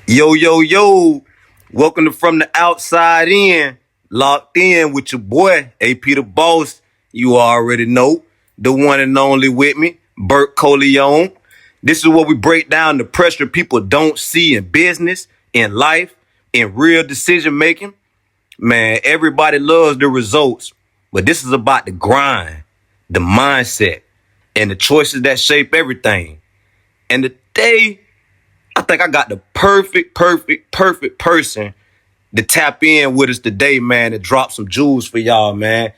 Yo, yo, yo. Welcome to From the Outside In. Locked in with your boy, AP the Boss. You already know. The one and only with me, Bert Coleon. This is where we break down the pressure people don't see in business, in life, in real decision making. Man, everybody loves the results, but this is about the grind, the mindset, and the choices that shape everything. And today, I think I got the perfect person to tap in with us today, man, and drop some jewels for y'all, man.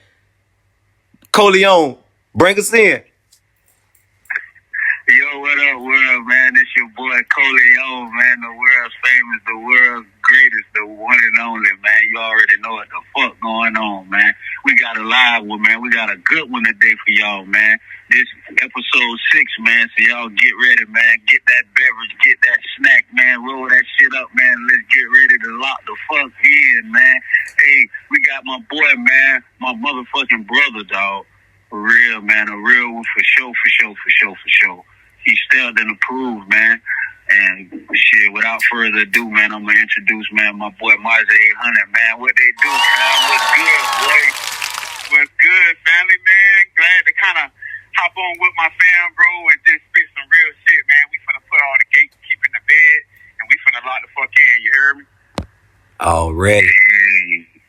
Coleon, bring us in. Yo, what up, world, man? It's your boy Coleon, man, the world's famous, the world's greatest, the one and only, man. You already know what the fuck going on, man. We got a live one, man. We got a good one today for y'all, man. This episode 6, man, so y'all get ready, man. Get that beverage, get that snack, man. Roll that shit up, man. Let's get ready to lock the fuck in, man. Hey, we got my boy, man, my motherfucking brother, dog. For real, man. A real one for sure. He's still and approved, man. And shit, without further ado, man, I'm gonna introduce, man, my boy Mazi 800, man. What they do, man? What's good, boy? What's good, family, man? Glad to kind of hop on with my fam, bro, and just spit some real shit, man. We finna put all the gatekeep in the bed, and we finna lock the fuck in. You heard me? Already. Hey.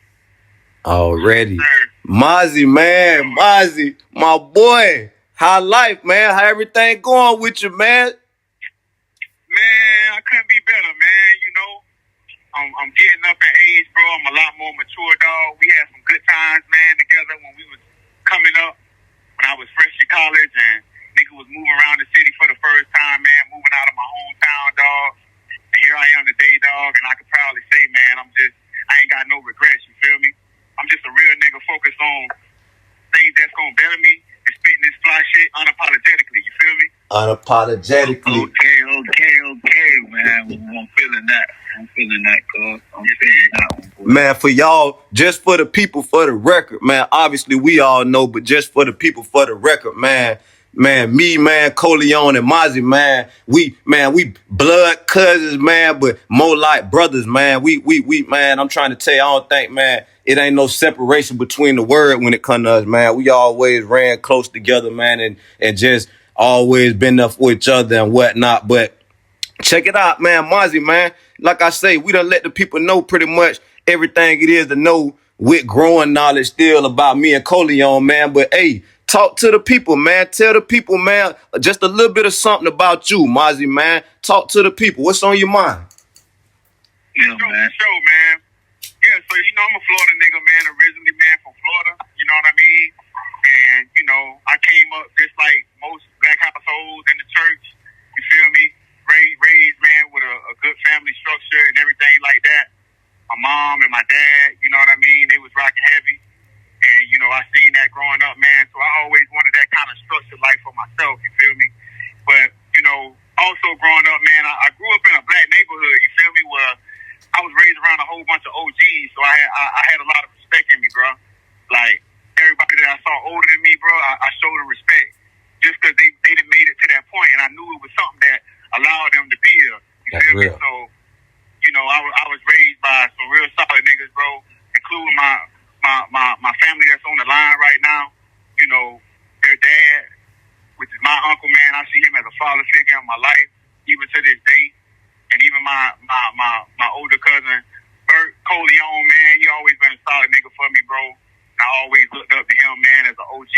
Already. Sir. Mazi, man. Mazi, my boy. How life, man? How everything going with you, man? Man, I couldn't be better, man. You know, I'm getting up in age, bro. I'm a lot more mature, dog. We had some good times, man, together when we was coming up. When I was fresh in college and nigga was moving around the city for the first time, man, moving out of my hometown, dog. And here I am today, dog, and I can proudly say, man, I ain't got no regrets, you feel me? I'm just a real nigga focused on things that's gonna better me and spitting this fly shit unapologetically, you feel me? Unapologetically. Okay, man. I'm feeling that. Cuz. I'm feeling that one, boy. Man, for y'all, just for the people, for the record, man, obviously we all know, but just for the people, for the record, man, me, man, Coleon and Mazi, man, we blood cousins, man, but more like brothers, man. We, man, I'm trying to tell you, I don't think, man, it ain't no separation between the word when it comes to us, man. We always ran close together, man, and just always been there for each other and whatnot, but check it out, man. Mazi, man. Like I say, we done let the people know pretty much everything it is to know with growing knowledge still about me and Coleon, man. But hey, talk to the people, man. Tell the people, man, just a little bit of something about you, Mazi, man. Talk to the people. What's on your mind? Yeah, man. Show, man. Yeah, so you know I'm a Florida nigga, man. Originally, man, from Florida. You know what I mean? And you know I came up just like most black households in the church. You feel me? Raised, man, with a good family structure and everything like that. My mom and my dad, you know what I mean? They was rocking heavy. And, you know, I seen that growing up, man. So I always wanted that kind of structured life for myself, you feel me? But, you know, also growing up, man, I grew up in a black neighborhood, you feel me, where I was raised around a whole bunch of OGs. So I had a lot of respect in me, bro. Like, everybody that I saw older than me, bro, I showed them respect. Just because they done made it to that point, and I knew it was something that allowed them to be here. You That's feel me? real. So, you know, I was raised by some real solid niggas, bro, including my family that's on the line right now. You know, their dad, which is my uncle, man, I see him as a father figure in my life, even to this day. And even my older cousin, Bert Coleon, man, he always been a solid nigga for me, bro. And I always looked up to him, man, as an OG,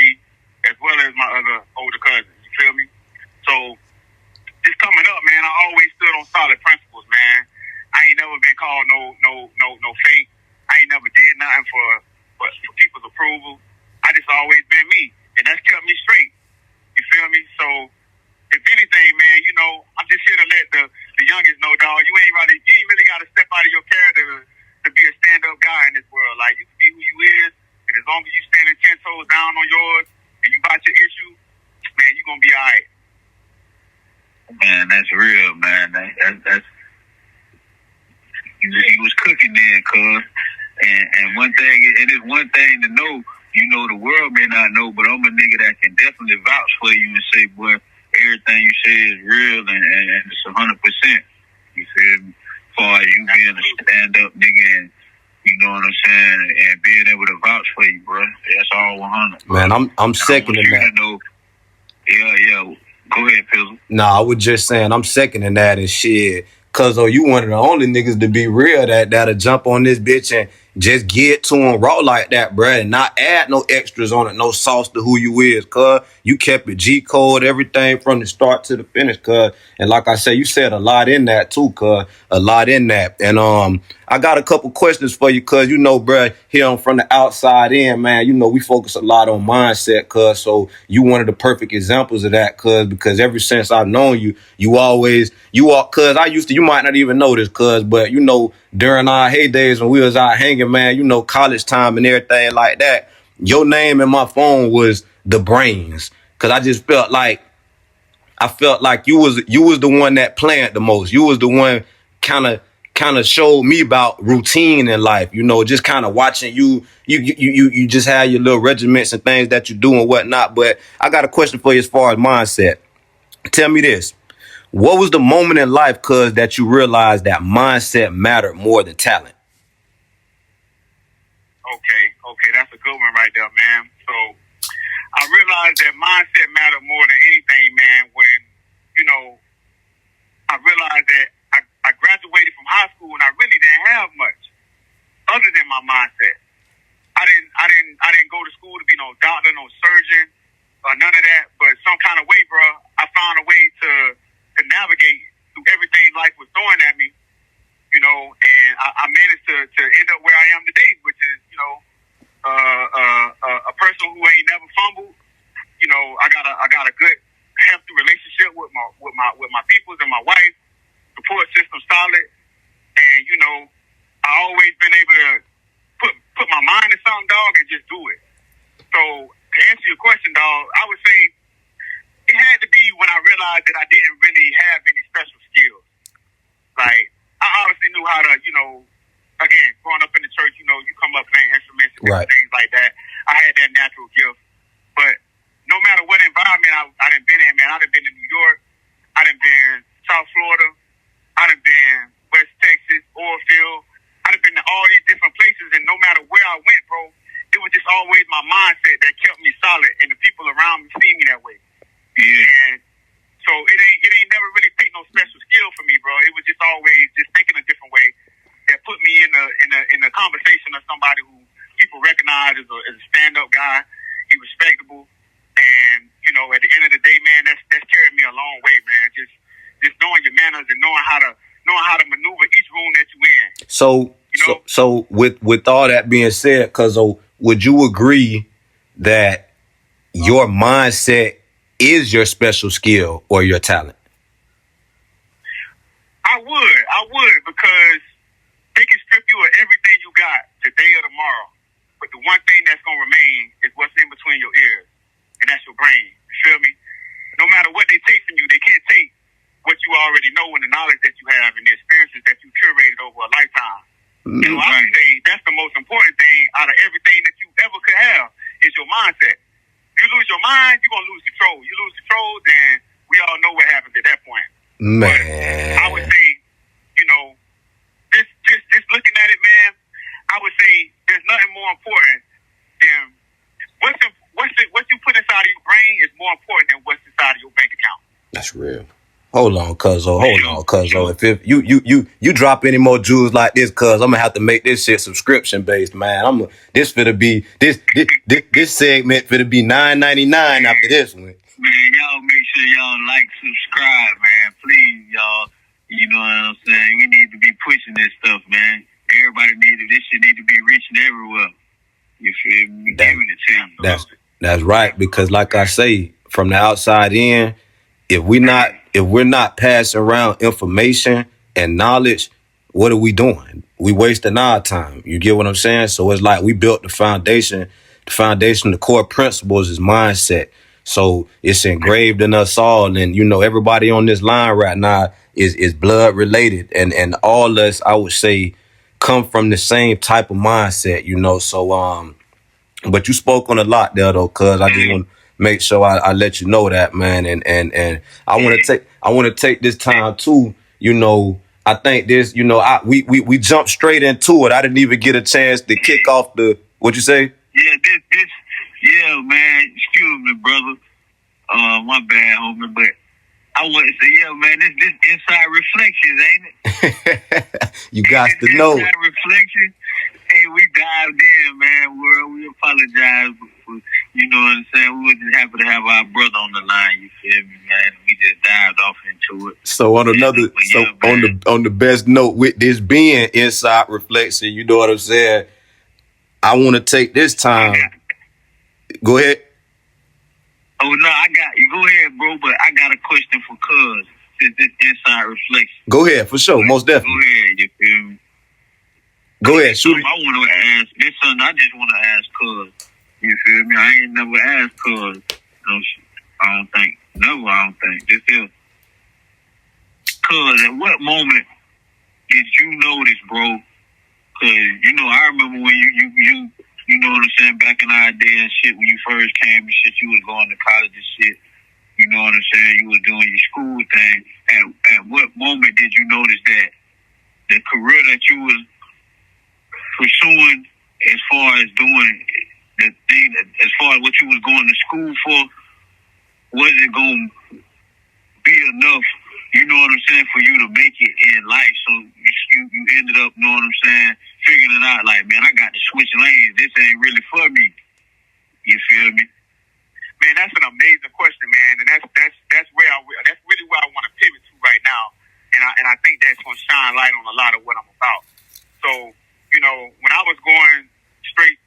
as well as my other older cousins. You feel me? So, just coming up, man, I always stood on solid principles, man. I ain't never been called no fake. I ain't never did nothing for people's approval. I just always been me, and that's kept me straight. You feel me? So, if anything, man, you know, I'm just here to let the youngest know, dog. You ain't really got to step out of your character to be a stand-up guy in this world. Like, you can be who you is, and as long as you standing 10 toes down on yours and you got your issue, man, you gonna be all right. Man, that's real, man. That's he was cooking then, cuz. And one thing, and it's one thing to know, you know, the world may not know, but I'm a nigga that can definitely vouch for you and say, boy, everything you say is real and it's 100%. You feel me? far as you being a stand-up nigga and, you know what I'm saying, and being able to vouch for you, bro. That's all 100. Bro. Man, I'm seconding that. Yeah. Go ahead, Pizzle. Nah, I was just saying I'm seconding that and shit. Cause you one of the only niggas to be real that'll jump on this bitch and just get to him raw like that, bruh, and not add no extras on it, no sauce to who you is, cuz you kept it G code, everything from the start to the finish, cuz. And like I said, you said a lot in that too, cuz, a lot in that. And I got a couple questions for you, cuz, you know, bruh, here I'm from the outside in, man, you know, we focus a lot on mindset, cuz, so you one of the perfect examples of that, cuz, because ever since I've known you, cuz you might not even know this, cuz, but you know, during our heydays when we was out hanging, man, you know, college time and everything like that, your name in my phone was the brains. Cause I just felt like you was the one that planned the most. You was the one kind of showed me about routine in life, you know, just kind of watching you just have your little regiments and things that you do and whatnot. But I got a question for you as far as mindset. Tell me this. What was the moment in life, cuz, that you realized that mindset mattered more than talent? Okay, that's a good one right there, man. So I realized that mindset mattered more than anything, man, when, you know, I realized that I graduated from high school and I really didn't have much other than my mindset. I didn't go to school to be no doctor, no surgeon, or none of that, but some kind of way, bro, I found a way to navigate through everything life was throwing at me, you know, and I managed to end up where I am today, which is, you know, a person who ain't never fumbled. You know, I got a good, healthy relationship with my peoples and my wife. Support system solid, and you know, I always been able to put my mind in something, dog, and just do it. So to answer your question, dog, I would say it had to be when I realized that I didn't really have any special skills. Like, I obviously knew how to, you know, again, growing up in the church, you know, you come up playing instruments and right, things like that. I had that natural gift. But no matter what environment I done been in, man, I done been in New York, I done been South Florida, I done been West Texas, Oilfield, I done been to all these different places, and no matter where I went, bro, it was just always my mindset that kept me solid, and the people around me see me that way. Yeah. And so it ain't never really take no special skill for me, bro. It was just always just thinking a different way that put me in the conversation of somebody who people recognize as a stand up guy. He respectable, and you know, at the end of the day, man, that's carried me a long way, man. Just knowing your manners and knowing how to maneuver each room that you in. So you know? So with all that being said, cuz, would you agree that your mindset is your special skill or your talent? I would, because they can strip you of everything you got today or tomorrow, but the one thing that's gonna remain is what's in between your ears, and that's your brain. You feel me? No matter what they take from you, they can't take what you already know and the knowledge that you have and the experiences that you curated over a lifetime. So I would say that's the most important thing out of everything that you ever could have is your mindset. You lose your mind, you're gonna lose control. You lose control, then we all know what happens at that point. Man, but I would say, you know, just looking at it, man, I would say there's nothing more important than what you put inside of your brain is more important than what's inside of your bank account. That's real. Hold on, cuzzo. If you drop any more jewels like this, cuz, I'm gonna have to make this shit subscription based, man. This segment finna be $9.99 after this one. Man, y'all make sure y'all like, subscribe, man. Please, y'all. You know what I'm saying? We need to be pushing this stuff, man. This shit need to be reaching everywhere. You feel me? Giving it to you. That's right, because like I say, from the outside in, if we're not passing around information and knowledge, what are we doing? We wasting our time. You get what I'm saying? So it's like we built the foundation. The core principles is mindset. So it's engraved in us all. And, you know, everybody on this line right now is blood related. And all us, I would say, come from the same type of mindset, you know. So, but you spoke on a lot there, though, cuz I just want to make sure I let you know that, man. And I want to take this time too, you know, I think this, you know, we jumped straight into it. I didn't even get a chance to kick off the, what you say? Yeah, yeah, man. Excuse me, brother. My bad, homie, but I want to say, yeah, man, this inside reflections, ain't it? You got to know. Inside reflections. Hey, we dived in, man. We apologize for, you know what I'm saying? We were just happy to have our brother on the line, you feel me, man? We just dived off into it. So on on the best note, with this being inside reflection, you know what I'm saying? I want to take this time. Go ahead. Oh no, I got you. Go ahead, bro. But I got a question for Cuz. Since this inside reflection. Go ahead, for sure, most definitely. Go ahead, you feel me? Go ahead, shoot it. I want to ask this something. I just want to ask Cuz. You feel me? I ain't never asked Cuz. No, I don't think. Never. I don't think. This is. Cuz, at what moment did you notice, bro? Cause you know, I remember when you know what I'm saying, back in our day and shit, when you first came and shit, you was going to college and shit. You know what I'm saying? You was doing your school thing. And at what moment did you notice that the career that you was pursuing, as far as doing the thing, as far as what you was going to school for, was it going to be enough? You know what I'm saying, for you to make it in life? So you ended up, you know what I'm saying, figuring it out, like, man, I got to switch lanes. This ain't really for me. You feel me? Man, that's an amazing question, man, and that's really where I want to pivot to right now, and I think that's gonna shine light on a lot of what I'm about. So, you know, when I was going straight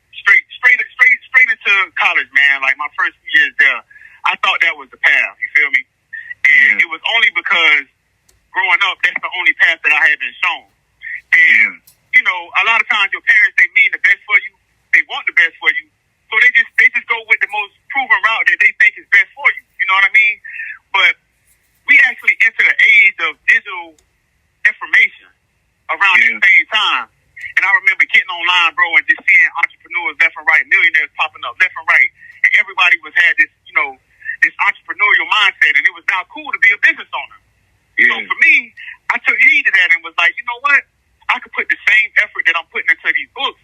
into college, man, like my first few years there, I thought that was the path. You feel me? And it was only because growing up, that's the only path that I had been shown. And you know, a lot of times your parents, they mean the best for you. They want the best for you. So they just go with the most proven route that they think is best for you. You know what I mean? But we actually enter the age of digital information around that same time. And I remember getting online, bro, and just seeing entrepreneurs left and right, millionaires popping up left and right. And everybody had this, you know, this entrepreneurial mindset, and it was now cool to be a business owner. Yeah. So for me, I took heed to that and was like, you know what? I could put the same effort that I'm putting into these books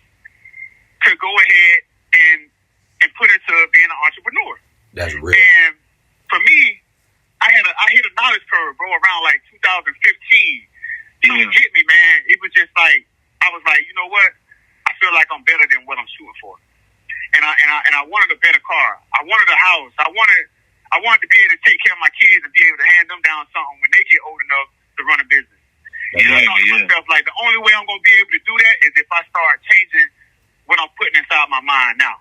to go ahead and put into being an entrepreneur. That's real. And for me, I hit a knowledge curve, bro, around like 2015. So it hit me, man. It was just like, I was like, you know what? I feel like I'm better than what I'm shooting for. And I wanted a better car. I wanted a house. I wanted to be able to take care of my kids and be able to hand them down something when they get old enough to run a business. And I thought to myself, like, the only way I'm going to be able to do that is if I start changing what I'm putting inside my mind now.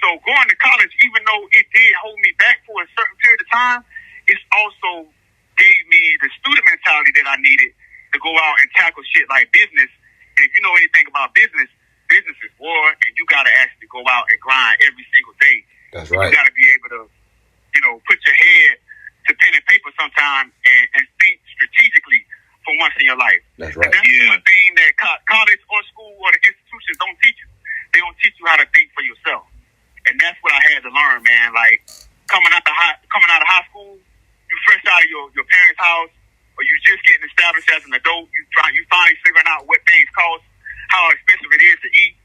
So going to college, even though it did hold me back for a certain period of time, it's also gave me the student mentality that I needed to go out and tackle shit like business. And if you know anything about business, business is war, and you got to actually go out and grind every single day. That's right. You got to be able to, you know, put your head to pen and paper sometime and think strategically for once in your life. That's right. And that's one thing that college or school or the institutions don't teach you. They don't teach you how to think for yourself. And that's what I had to learn, man. Like, coming out of high school, you fresh out of your parents' house, or you just getting established as an adult, you finally figuring out what things cost, how expensive it is to eat.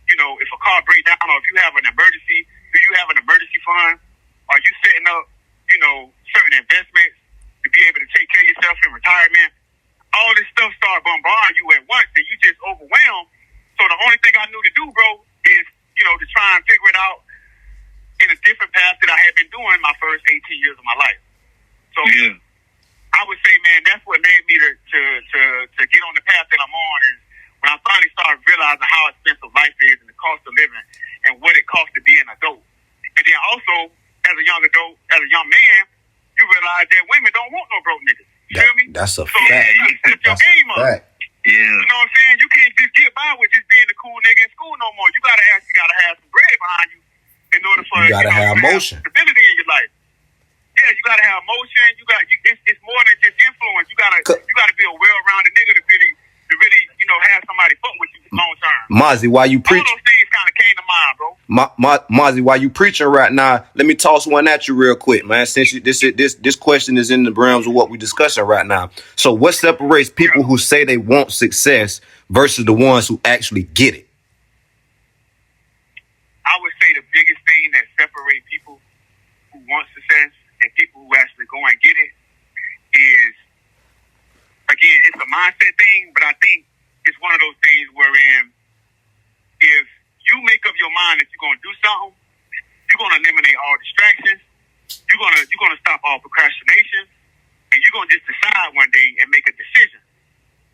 You know, if a car breaks down or if you have an emergency, do you have an emergency fund? Are you setting up, you know, certain investments to be able to take care of yourself in retirement? All this stuff started bombarding you at once, and you just overwhelmed. So the only thing I knew to do, bro, is, you know, to try and figure it out in a different path that I had been doing my first 18 years of my life. So I would say, man, that's what led me to get on the path that I'm on, is when I finally started realizing how expensive life is and the cost of living and what it costs to be an adult. And then also, as a young adult, as a young man, you realize that women don't want no broke niggas. You feel me? That's a so fact. You gotta step your game up. Yeah. You know what I'm saying? You can't just get by with just being the cool nigga in school no more. You gotta have some bread behind you in order for you gotta have motion, stability in your life. Yeah, you gotta have motion. It's more than just influence. You gotta be a well-rounded nigga to really, you know, have somebody fuck with you long term. Mazi, while you preach, all those things kind of came to mind, bro. Mazi, while you preaching right now, let me toss one at you real quick, man. Since this question is in the realms of what we're discussing right now. So, what separates people who say they want success versus the ones who actually get it? I would say the biggest thing that separates people who want success and people who actually go and get it is, again, it's a mindset thing, but I think it's one of those things wherein if you make up your mind that you're going to do something, you're going to eliminate all distractions, you're going to stop all procrastination, and you're going to just decide one day and make a decision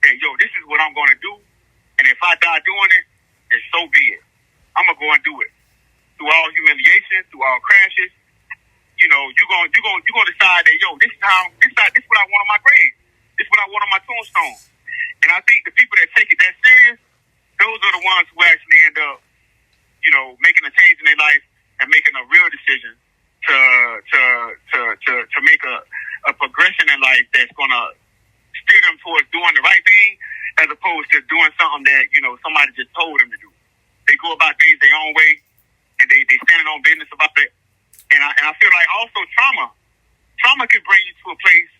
that, yo, this is what I'm going to do, and if I die doing it, then so be it. I'm going to go and do it. Through all humiliation, through all crashes, you know, you're going to decide that, yo, this is what I want on my grave. This is what I want on my tombstone. And I think the people that take it that serious, those are the ones who actually end up, you know, making a change in their life and making a real decision to make a progression in life that's gonna steer them towards doing the right thing, as opposed to doing something that, you know, somebody just told them to do. They go about things their own way, and they standing on business about it. And I feel like also trauma can bring you to a place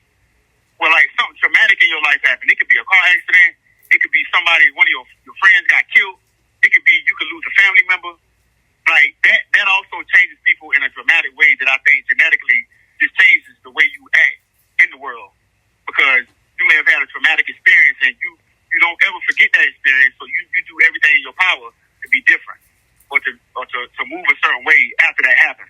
where like something traumatic in your life happened. It could be a car accident. It could be somebody, one of your friends got killed. It could be you could lose a family member. Like that also changes people in a dramatic way that I think genetically just changes the way you act in the world. Because you may have had a traumatic experience and you don't ever forget that experience, so you do everything in your power to be different or to move a certain way after that happens.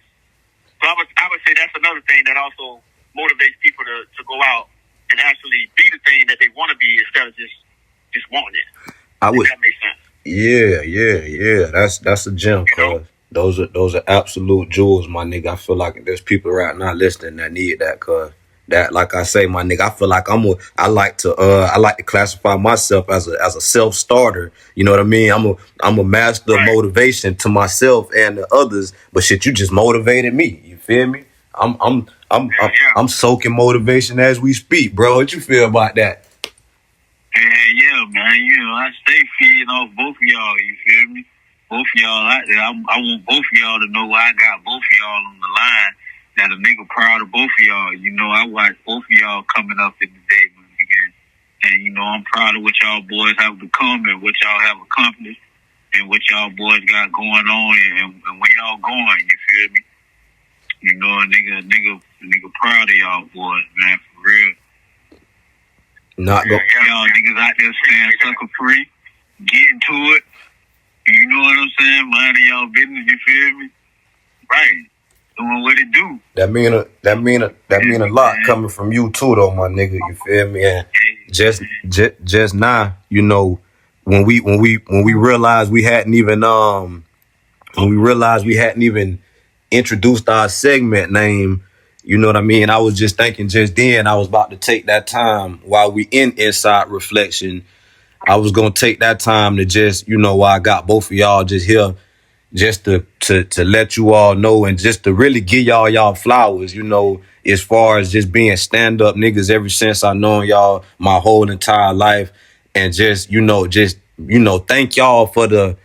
So I would say that's another thing that also motivates people to go out and actually be the thing that they want to be instead of just wanting it. If that makes sense. Yeah. That's a gem, cuz those are absolute jewels, my nigga. I feel like there's people right now listening that need that, cuz that, like I say, my nigga, I feel like I like to classify myself as a self-starter. You know what I mean? I'm a master of motivation to myself and the others, but shit, you just motivated me. You feel me? I'm soaking motivation as we speak, bro. What you feel about that? Yeah, man. You know, I stay feeding off both of y'all. You feel me? Both of y'all out there. I want both of y'all to know I got both of y'all on the line. That a nigga proud of both of y'all. You know, I watch both of y'all coming up in the day, man. And, you know, I'm proud of what y'all boys have become and what y'all have accomplished and what y'all boys got going on and where y'all going. You feel me? You know, a nigga proud of y'all boys, man, for real. Y'all niggas out there staying sucker free, getting to it. You know what I'm saying? Minding y'all business, you feel me? Right. Doing what it do. That mean a lot coming from you too, though, my nigga. You feel me? And just now, you know, when we realized we hadn't even introduced our segment name. You know what I mean? I was just thinking just then I was about to take that time while we in inside reflection. I was going to take that time to just, you know, while I got both of y'all just here, just to let you all know and just to really give y'all flowers, you know, as far as just being stand-up niggas ever since I known y'all my whole entire life. And just, thank y'all for the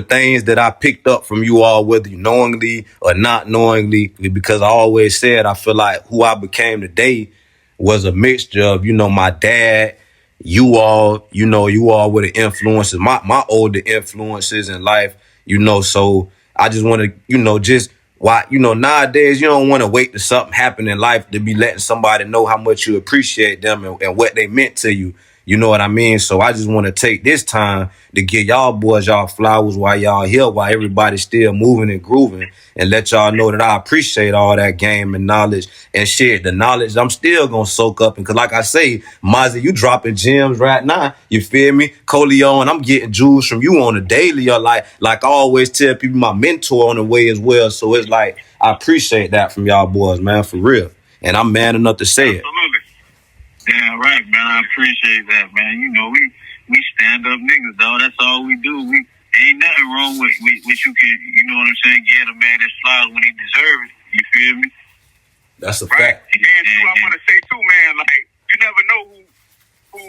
things that I picked up from you all, whether you knowingly or not knowingly, because I always said I feel like who I became today was a mixture of, you know, my dad, you all were the influences, my older influences in life, you know. So I just want to, nowadays you don't want to wait till something happen in life to be letting somebody know how much you appreciate them and what they meant to you. You know what I mean? So I just want to take this time to give y'all boys y'all flowers while y'all here, while everybody's still moving and grooving, and let y'all know that I appreciate all that game and knowledge and shit. The knowledge I'm still going to soak up. And cause like I say, Mazi, you dropping gems right now. You feel me? Coleon, I'm getting jewels from you on a daily, or like I always tell people, my mentor on the way as well. So it's like, I appreciate that from y'all boys, man, for real. And I'm man enough to say it. Absolutely. Damn right, man. I appreciate that, man. You know, we stand up niggas, dog. That's all we do. We ain't nothing wrong with you can, you know what I'm saying, get a man his flowers when he deserves it. You feel me? That's a right. fact. And too, I want to say too, man, like you never know who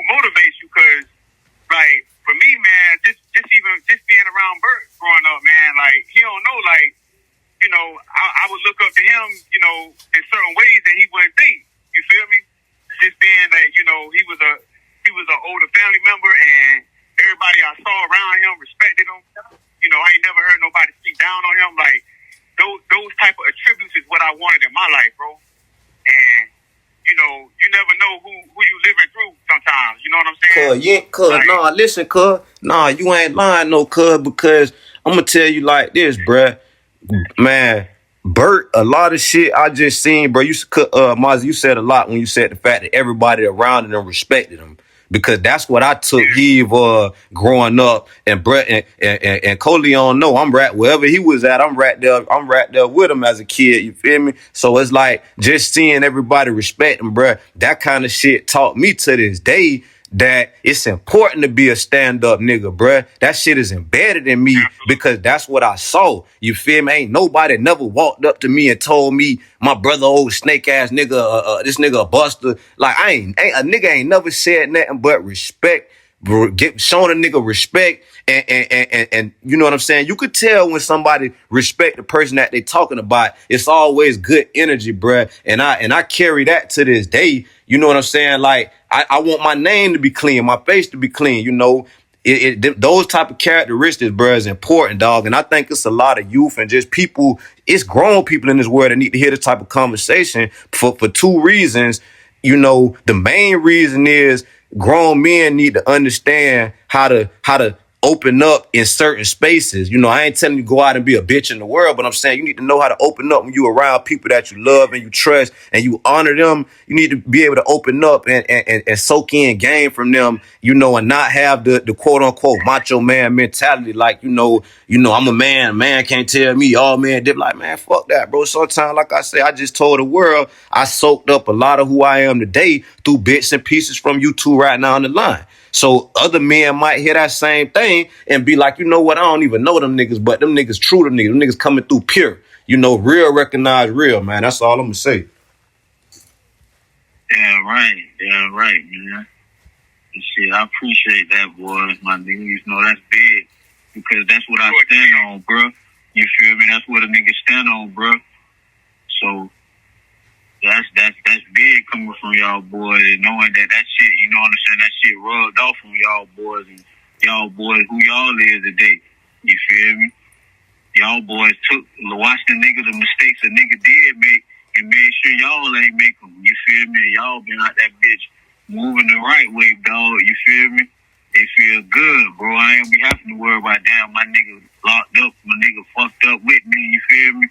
motivates you, cause like for me, man, just being around Bert growing up, man, family member, and everybody I saw around him respected him. You know, I ain't never heard nobody speak down on him. Like, those type of attributes is what I wanted in my life, bro. And, you know, you never know who you living through sometimes. You know what I'm saying? Nah, listen, nah, you ain't lying, no, because I'm gonna tell you like this, bruh. Man, Bert, a lot of shit I just seen, bro. Mazi, you said a lot when you said the fact that everybody around him respected him. Because that's what I took heed of growing up. And Brett and Coleon, no, I'm right wherever he was at. I'm right there with him as a kid. You feel me? So it's like just seeing everybody respect him, bruh. That kind of shit taught me to this day that it's important to be a stand-up nigga, bruh. That shit is embedded in me because that's what I saw. You feel me? Ain't nobody never walked up to me and told me my brother old snake ass nigga, this nigga a buster. Like a nigga ain't never said nothing but respect, showing a nigga respect and you know what I'm saying? You could tell when somebody respect the person that they talking about. It's always good energy, bruh. And I carry that to this day. You know what I'm saying? Like, I want my name to be clean, my face to be clean, you know. Those type of characteristics, bro, is important, dog. And I think it's a lot of youth and just people, it's grown people in this world that need to hear this type of conversation for two reasons. You know, the main reason is grown men need to understand how to open up in certain spaces. You know, I ain't telling you go out and be a bitch in the world, but I'm saying you need to know how to open up when you around people that you love and you trust and you honor them. You need to be able to open up and soak in game from them, you know, and not have the quote unquote macho man mentality. Like, you know, I'm a man can't tell me all men did. Like, man, fuck that, bro. Sometimes, like I say, I just told the world I soaked up a lot of who I am today through bits and pieces from you two right now on the line. So other men might hear that same thing and be like, you know what? I don't even know them niggas, but them niggas true to niggas. Them niggas coming through pure. You know, real recognize real, man. That's all I'm gonna say. Yeah, right, man. Shit, I appreciate that, boy. My nigga, you know, that's big because that's what I stand on, bro. You feel me? That's what a nigga stand on, bro. So that's big coming from y'all boys and knowing that shit, you know what I'm saying, that shit rubbed off on y'all boys and y'all boys who y'all is today. You feel me? Y'all boys watched the mistakes a nigga did make and made sure y'all ain't make them. You feel me? Y'all been out that bitch moving the right way, dog. You feel me? It feel good, bro. I ain't be having to worry about damn my nigga locked up, my nigga fucked up with me. You feel me?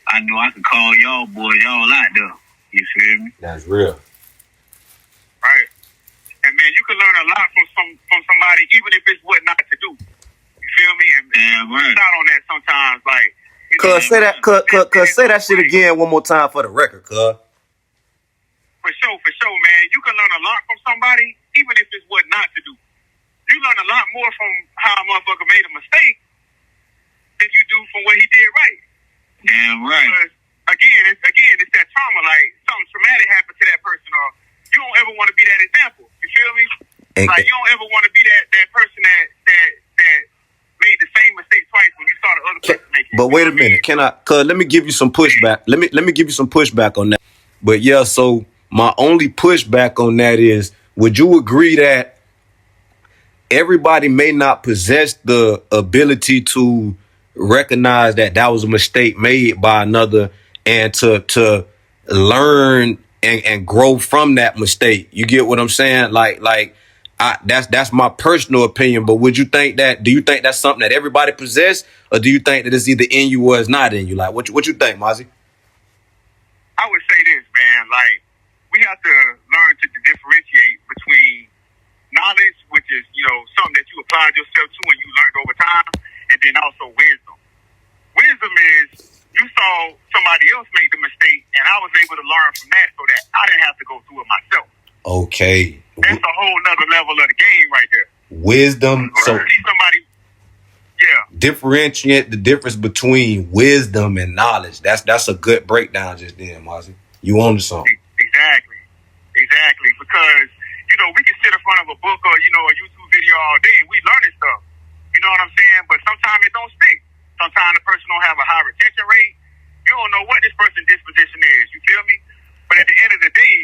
I know I can call y'all boys, y'all out there. You feel me? That's real. Right. And man, you can learn a lot from somebody, even if it's what not to do. You feel me? And damn right. Out on that sometimes, like. Say that shit again one more time for the record, cuz. For sure, man. You can learn a lot from somebody, even if it's what not to do. You learn a lot more from how a motherfucker made a mistake than you do from what he did right. Damn right. Because it's that trauma. Like something traumatic happened to that person, or you don't ever want to be that example. You feel me? Like you don't ever want to be that person that made the same mistake twice when you saw the other person make it. But wait a minute, cuz let me give you some pushback. Let me give you some pushback on that. But yeah, so my only pushback on that is, would you agree that everybody may not possess the ability to recognize that was a mistake made by another and to learn and grow from that mistake? You get what I'm saying? Like that's my personal opinion. But do you think that's something that everybody possess, or do you think that it's either in you or it's not in you? Like, what you think, Mazi? I would say this, man. Like, we have to learn to differentiate between knowledge, which is, you know, something that you applied yourself to and you learned over time, and then also wisdom. Wisdom is you saw somebody else make the mistake, and I was able to learn from that so that I didn't have to go through it myself. Okay. That's a whole nother level of the game right there. Wisdom. So see somebody, differentiate the difference between wisdom and knowledge. That's a good breakdown just then, Mazi. You on to something. Exactly. Because, you know, we can sit in front of a book or, you know, a YouTube video all day and we learning stuff. You know what I'm saying? But sometimes it don't stick. Sometimes the person don't have a high retention rate. You don't know what this person's disposition is. You feel me? But at the end of the day,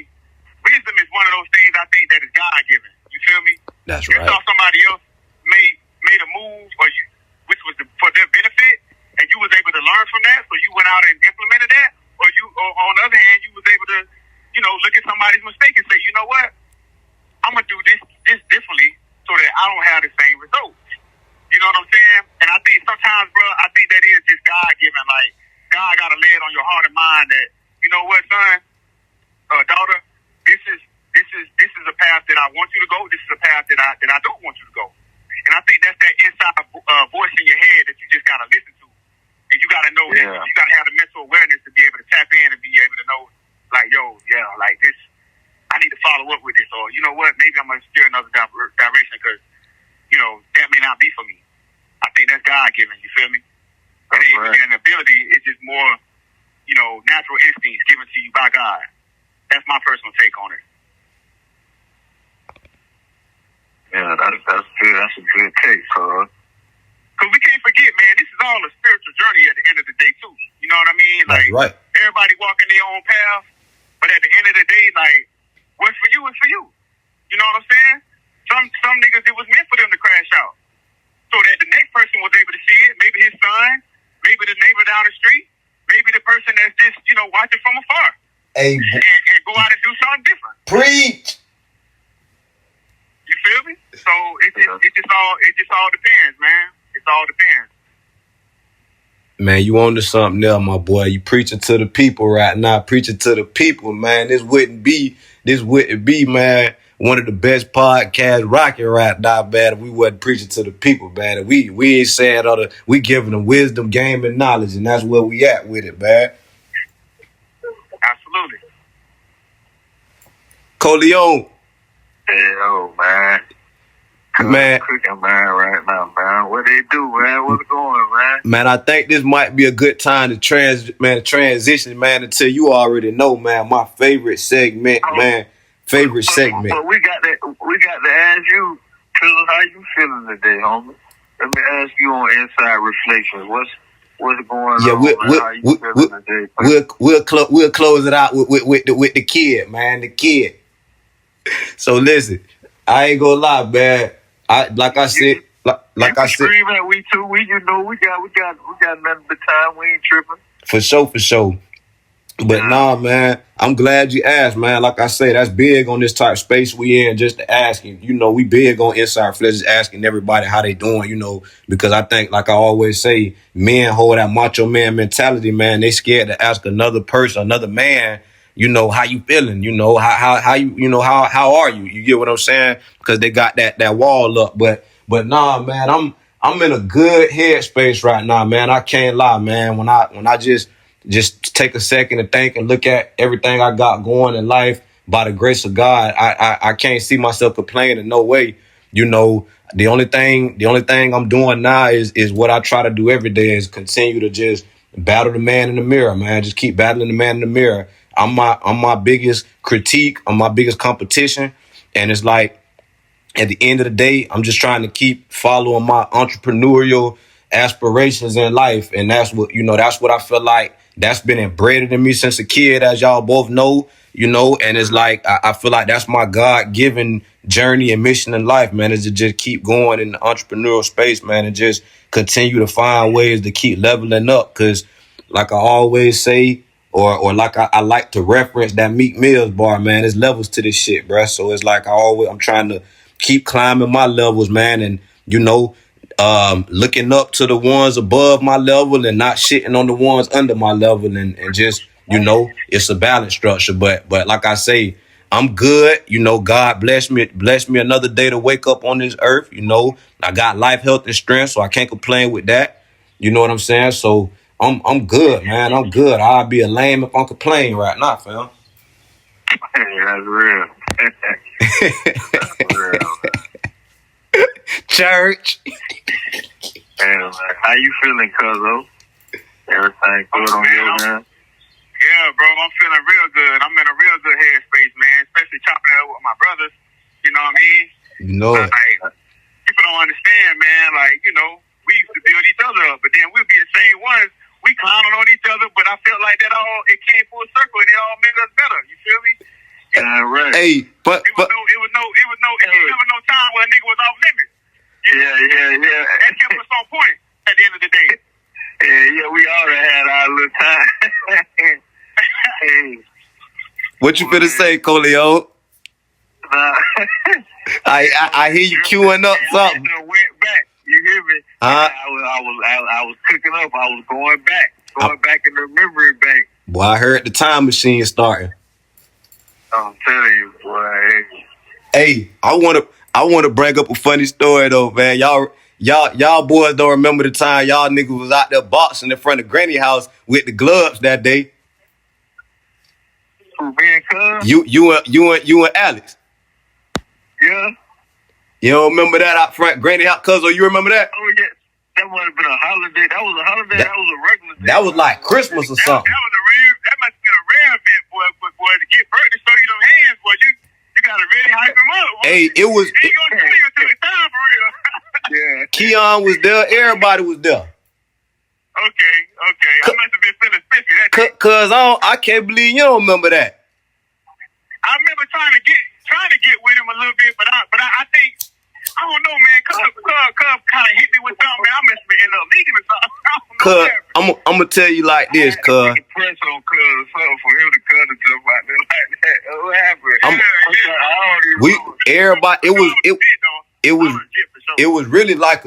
wisdom is one of those things I think that is God-given. You feel me? That's right. you saw somebody else made a move, which was for their benefit, and you was able to learn from that, so you went out and implemented that, or on the other hand, you was able to, look at somebody's mistake and say, you know what, I'm gonna do this differently so that I don't have the same results. You know what I'm saying? And I think sometimes, bro, that is just God given. Like, God got to lay it on your heart and mind that, you know what, son, daughter, this is a path that I want you to go. This is a path that I don't want you to go. And I think that's that inside voice in your head that you just got to listen to. And you got to know that you got to have the mental awareness to be able to tap in and be able to know, like, yo, yeah, like this, I need to follow up with this. Or, you know what, maybe I'm going to steer another direction because, that may not be for me. I think that's God given, you feel me? And ability is just more, natural instincts given to you by God. That's my personal take on it. Yeah, that's good. That's a good take, cuz. Because we can't forget, man, this is all a spiritual journey at the end of the day, too. You know what I mean? Like, right. Everybody walking their own path, but at the end of the day, like, what's for you is for you. You know what I'm saying? Some niggas, it was meant for them to crash out. So that the next person was able to see it, maybe his son, maybe the neighbor down the street, maybe the person that's just, watching from afar. Hey, and go out and do something different. Preach. You feel me? So it just all depends, man. It all depends. Man, you on to something else, my boy. You preaching to the people right now. Preaching to the people, man. This wouldn't be, man, one of the best podcasts rocking right now, man, if we wasn't preaching to the people, man. We ain't saying we giving them wisdom, game, and knowledge, and that's where we at with it, man. Absolutely. Coleon. Yo, man. Man. Cooking, man, right now, man. What they do, man? What's going, man? Man, I think this might be a good time to transition, man, until you already know, man, my favorite segment, man. Favorite segment. But we got to ask you, tell us how you feeling today, homie. Let me ask you on Inside Reflections. What's going on? How you feeling today? We'll close it out with the kid, man. The kid. So listen, I ain't gonna lie, man. Like I said. Scream at we too. We got nothing but time. We ain't tripping. For sure. But nah, man, I'm glad you asked, man. Like I say, that's big on this type of space we in, just to asking. We big on Inside Reflections, asking everybody how they doing, because I think, like I always say, men hold that macho man mentality, man. They scared to ask another person, another man, how you feeling, how you, how are you? You get what I'm saying? Because they got that wall up. But nah, man, I'm in a good headspace right now, man. I can't lie, man. When I just take a second to think and look at everything I got going in life, by the grace of God, I can't see myself complaining. No way. The only thing I'm doing now is what I try to do every day, is continue to just battle the man in the mirror, man. Just keep battling the man in the mirror. I'm my biggest critique. I'm my biggest competition. And it's like, at the end of the day, I'm just trying to keep following my entrepreneurial aspirations in life. And that's what I feel like that's been embedded in me since a kid, as y'all both know, and it's like, I feel like that's my God-given journey and mission in life, man, is to just keep going in the entrepreneurial space, man, and just continue to find ways to keep leveling up. Cause like I always say, or like I like to reference that Meek Mill's bar, man, there's levels to this shit, bruh. So it's like I'm trying to keep climbing my levels, man, and looking up to the ones above my level and not shitting on the ones under my level, and just, it's a balance structure. But like I say, I'm good. God bless me another day to wake up on this earth. I got life, health, and strength, so I can't complain with that. You know what I'm saying? So I'm good, man. I'm good. I'd be a lame if I complain right now, fam. That's real. That's real. Church. Man, how you feeling, cuzzo? Everything good on you, man? Yeah, bro, I'm feeling real good. I'm in a real good headspace, man. Especially chopping it up with my brothers. You know what I mean? You know it. Like, people don't understand, man. Like, we used to build each other up, but then we'll be the same ones. We clowning on each other, but I felt like it came full circle and it all made us better. You feel me? Right. Hey, but It was never no time where a nigga was off limits. Yeah. That kept us on point at the end of the day. Yeah, we all done had our little time. Hey. what you finna say, Colio? I hear you queuing up something. I went back. You hear me? I was cooking up. I was going back in the memory bank. Boy, I heard the time machine starting. I'm telling you, boy. Hey, I wanna bring up a funny story though, man. Y'all boys don't remember the time y'all niggas was out there boxing in front of Granny house with the gloves that day. Who, me and Cuz? You and Alex. Yeah. You don't remember that out front Granny house, cuz? Or you remember that? Oh yeah. That must have been a holiday. That was a holiday. That was a regular day. That was like Christmas or something. That must have been a rare event, boy, to get Bert to show you them hands, boy. You gotta really hype him up. Boy. Hey, it was. He ain't gonna show you until it's time for real. Yeah. Keon was there. Everybody was there. Okay. I must have been feeling spiffy that day. Cuz I can't believe you don't remember that. I remember trying to get with him a little bit, but I think I don't know, man. Cub kind of hit me with something, man. I must be end up leaving or something. I don't know. Cuz, I'm gonna tell you like this, cuz. Press on Cuz or something for him to cut and jump out there like that. What happened? It was really like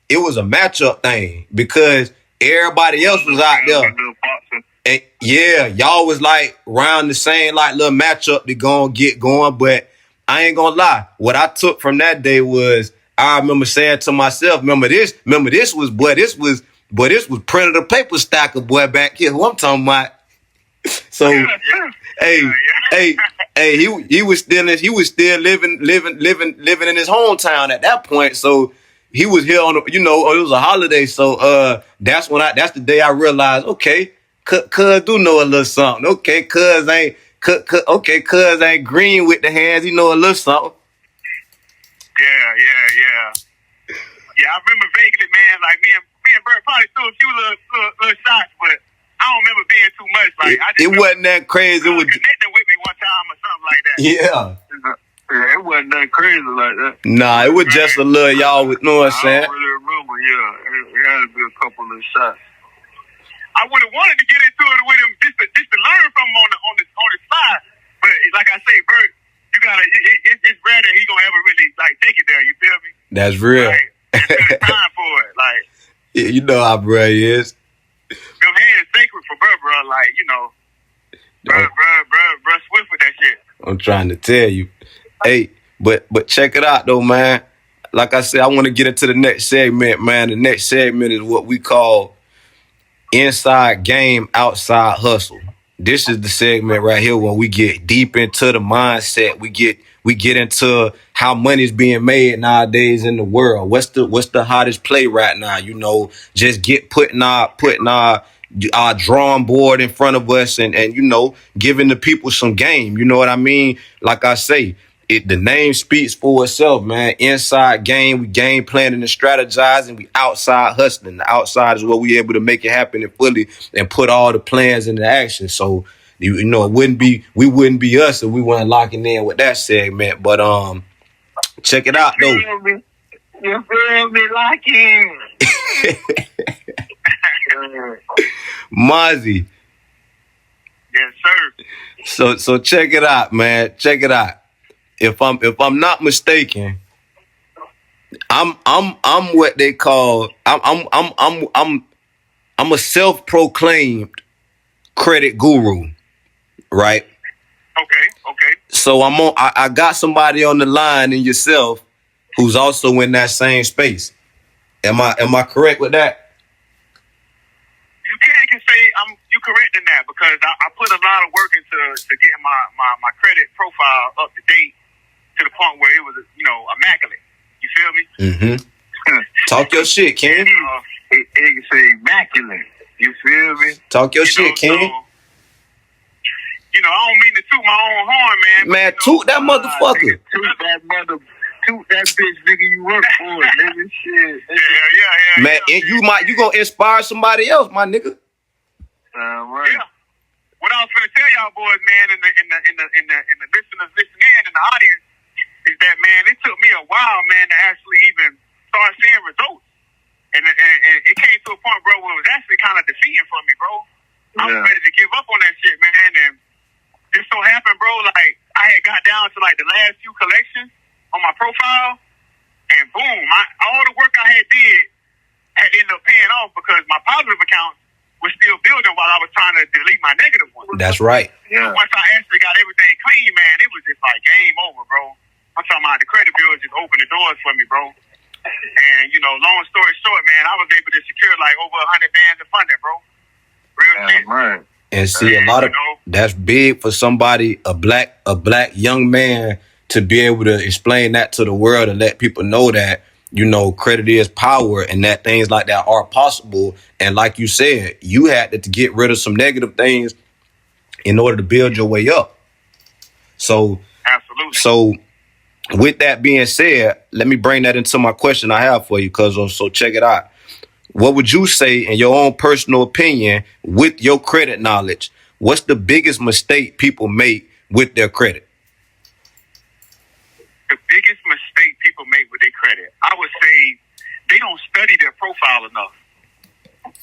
it was a matchup thing because everybody else was out there. And yeah, y'all was like round the same like little matchup to go and get going, but I ain't gonna lie. What I took from that day was I remember saying to myself, remember this was printed a paper stacker, boy, back here. Who I'm talking about. So hey, he was still living in his hometown at that point. So he was here on it was a holiday. So that's the day I realized, okay, cuz do know a little something. Okay, cuz ain't green with the hands, he know a little something. Yeah, I remember vaguely, man, like me and Bert probably threw a few little shots, but I don't remember being too much. Like it wasn't that crazy. It was connecting with me one time or something like that. Yeah, it wasn't that crazy like that. Nah, it was just a little y'all with know what I'm saying. I don't really remember. Yeah, it had to be a couple of shots. I would have wanted to get into it with him just to learn from him on the side, but like I say, Bert, you gotta. It's rare that he gonna ever really like take it there. You feel me? That's real. Like, there's time for it. Like yeah, you know how bro is. Them hands sacred for bro. Like bro, swift with that shit. I'm trying to tell you. Hey, but check it out though, man. Like I said, I want to get into the next segment, man. The next segment is what we call inside game, outside hustle. This is the segment right here where we get deep into the mindset. We get into how money's being made nowadays in the world. What's the hottest play right now? Just putting our drawing board in front of us and giving the people some game. You know what I mean? Like I say, the name speaks for itself, man. Inside game, we game planning and strategizing. We outside hustling. The outside is where we able to make it happen and fully and put all the plans into action. So we wouldn't be us if we weren't locking in with that segment. But check it out though. You feel me, lock in. Mazi. Yes, sir. So check it out, man. Check it out. If I'm not mistaken, I'm what they call I'm a self-proclaimed credit guru, right? Okay. So I got somebody on the line in yourself who's also in that same space. Am I correct with that? You can say you correct in that because I put a lot of work into getting my credit profile up to date to the point where it was immaculate. You feel me? Mm-hmm. Talk your shit, Ken. It can say immaculate. You feel me? Talk your shit, Ken. So, I don't mean to toot my own horn, man. Man, toot that motherfucker. Toot that bitch, nigga, you work for it, nigga. Shit. Yeah. Man, you gonna inspire somebody else, my nigga. Right. what I was going to tell y'all boys, man, in the listeners listening in the audience, is that, man, it took me a while, man, to actually even start seeing results. And it came to a point, bro, where it was actually kind of defeating for me, bro. I was ready to give up on that shit, man. And just so happened, bro, like, I had got down to, like, the last few collections on my profile, and boom, all the work I had did had ended up paying off because my positive accounts was still building while I was trying to delete my negative ones. That's right. Yeah. Once I actually got everything clean, man, it was just like game over, bro. I'm talking about the credit bureau just opened the doors for me, bro. And, you know, long story short, man, I was able to secure like over 100 bands of funding, bro. Real shit. Man. And see, a lot of that's big for somebody, a black young man, to be able to explain that to the world and let people know that, you know, credit is power and that things like that are possible. And like you said, you had to get rid of some negative things in order to build your way up. So, absolutely. So with that being said, let me bring that into my question I have for you, cuz. So check it out. What would you say, in your own personal opinion, with your credit knowledge, what's the biggest mistake people make with their credit? The biggest mistake people make with their credit, I would say they don't study their profile enough.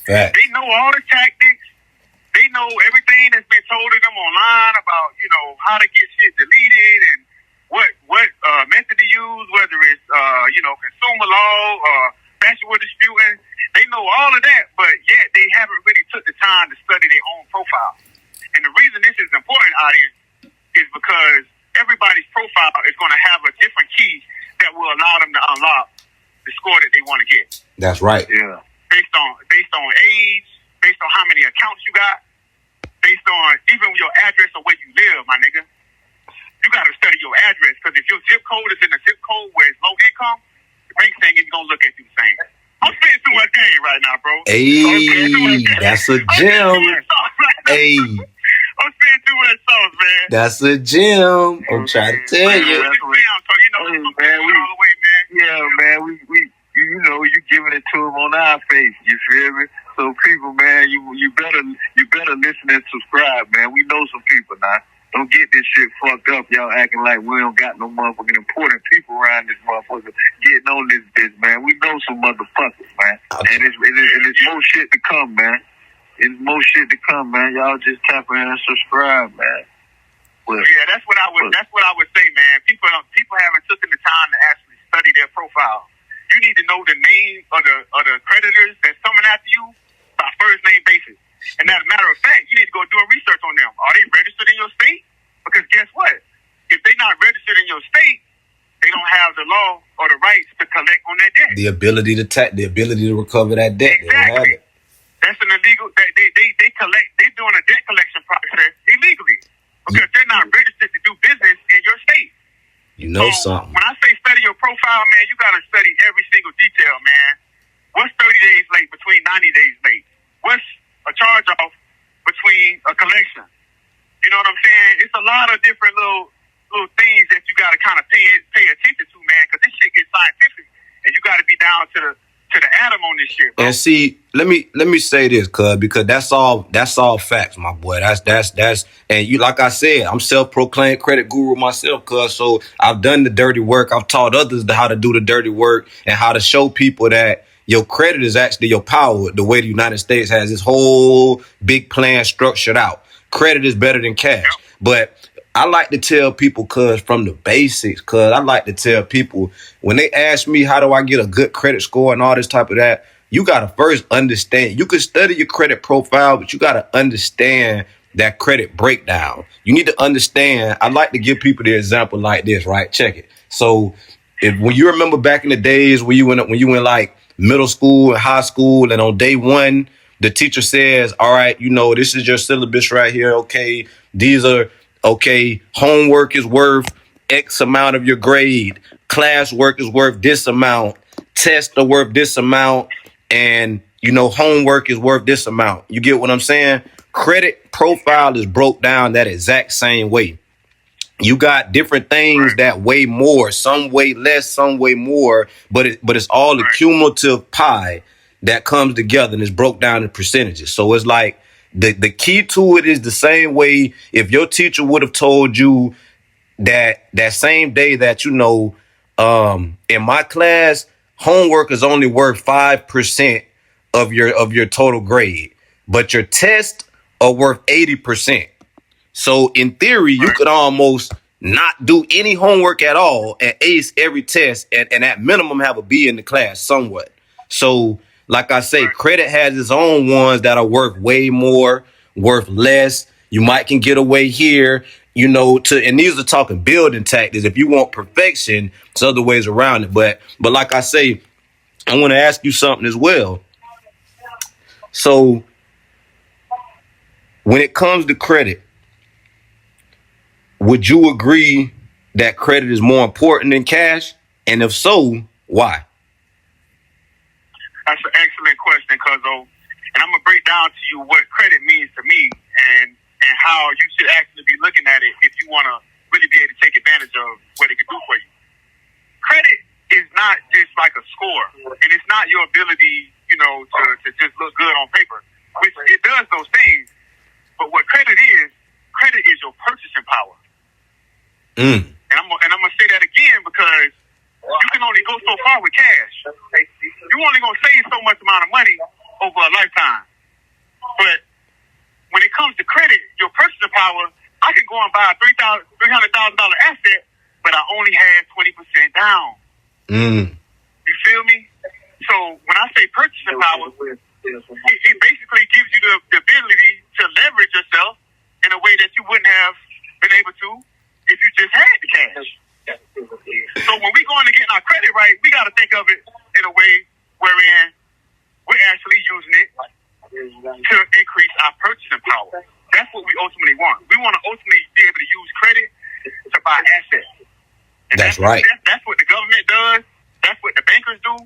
Fact. They know all the tactics. They know everything that's been told to them online about, you know, how to get shit deleted and what method to use, whether it's, you know, consumer law or factual disputing. They know all of that, but yet they haven't really took the time to study their own profile. And the reason this is important, audience, is because everybody's profile is going to have a different key that will allow them to unlock the score that they want to get. That's right. Yeah. Based on age, based on how many accounts you got, based on even your address or where you live, my nigga. You got to study your address, because if your zip code is in a zip code where it's low income, the bank saying is going to look at you the same. I'm spending too much game right now, bro. Hey, that's a gem. Hey. I'm spending too much sauce, man. That's a gem. I'm trying to tell you. Man, you know, you giving it to them on our face. You feel me? So people, man, you better listen and subscribe, man. We know some people now. Don't get this shit fucked up. Y'all acting like we don't got no motherfucking important people around this motherfucker getting on this bitch, man. We know some motherfuckers, man. And it's more shit to come, man. It's more shit to come, man. Y'all just tap in and subscribe, man. But, yeah, that's what I would say, man. People haven't taken the time to actually study their profile. You need to know the name of the creditors that's coming after you by first name basis. And as a matter of fact, you need to go do a research on them. Are they registered in your state? Because guess what? If they're not registered in your state, they don't have the law or the rights to collect on that debt. The ability to recover that debt. Exactly. They don't have it. That's an illegal. They collect. They're doing a debt collection process illegally because they're not registered to do business in your state. You know something. When I say study your profile, man, you got to study every single detail, man. What's 30 days late between 90 days late? What's a charge off between a collection? You know what I'm saying? It's a lot of different little things that you got to kind of pay attention to, man, because this shit gets scientific, and you got to be down to the atom on this shit, bro. And see, let me say this, cuz, because that's all facts, my boy. That's and you, like I said, I'm self-proclaimed credit guru myself, cuz, so I've done the dirty work. I've taught others how to do the dirty work and how to show people that your credit is actually your power. The way the United States has this whole big plan structured out. Credit is better than cash. Yep. But I like to tell people, cuz, from the basics, cuz I like to tell people when they ask me how do I get a good credit score and all this type of that, you got to first understand. You can study your credit profile, but you got to understand that credit breakdown. You need to understand. I like to give people the example like this, right? Check it. So when you remember back in the days when you went like middle school and high school, and on day one, the teacher says, all right, you know, this is your syllabus right here. Okay, these are, okay, homework is worth X amount of your grade. Class work is worth this amount. Tests are worth this amount. And, you know, homework is worth this amount. You get what I'm saying? Credit profile is broke down that exact same way. You got different things that weigh more, some weigh less, some weigh more, but it's all a cumulative pie that comes together and is broke down in percentages. So it's like The key to it is the same way if your teacher would have told you that same day that, in my class, homework is only worth 5% of your total grade, but your tests are worth 80%. So in theory, you could almost not do any homework at all and ace every test and at minimum have a B in the class somewhat. So like I say, credit has its own ones that are worth way more, worth less. You might can get away here, and these are talking building tactics. If you want perfection, there's other ways around it. But like I say, I want to ask you something as well. So when it comes to credit, would you agree that credit is more important than cash? And if so, why? That's an excellent question, Cuzzo. And I'm going to break down to you what credit means to me and how you should actually be looking at it if you want to really be able to take advantage of what it can do for you. Credit is not just like a score, and it's not your ability, to just look good on paper, which it does those things. But what credit is your purchasing power. And I'm gonna say that again because you can only go so far with cash. You're only gonna save so much amount of money over a lifetime. But when it comes to credit, your purchasing power, I could go and buy a $300,000 asset, but I only had 20% down. You feel me? So when I say purchasing power, it basically gives you the ability to leverage yourself in a way that you wouldn't have been able to if you just had the cash. So when we going to get our credit right, we got to think of it in a way wherein we're actually using it to increase our purchasing power. That's what we ultimately want. We want to ultimately be able to use credit to buy assets. And that's right. That's what the government does. That's what the bankers do.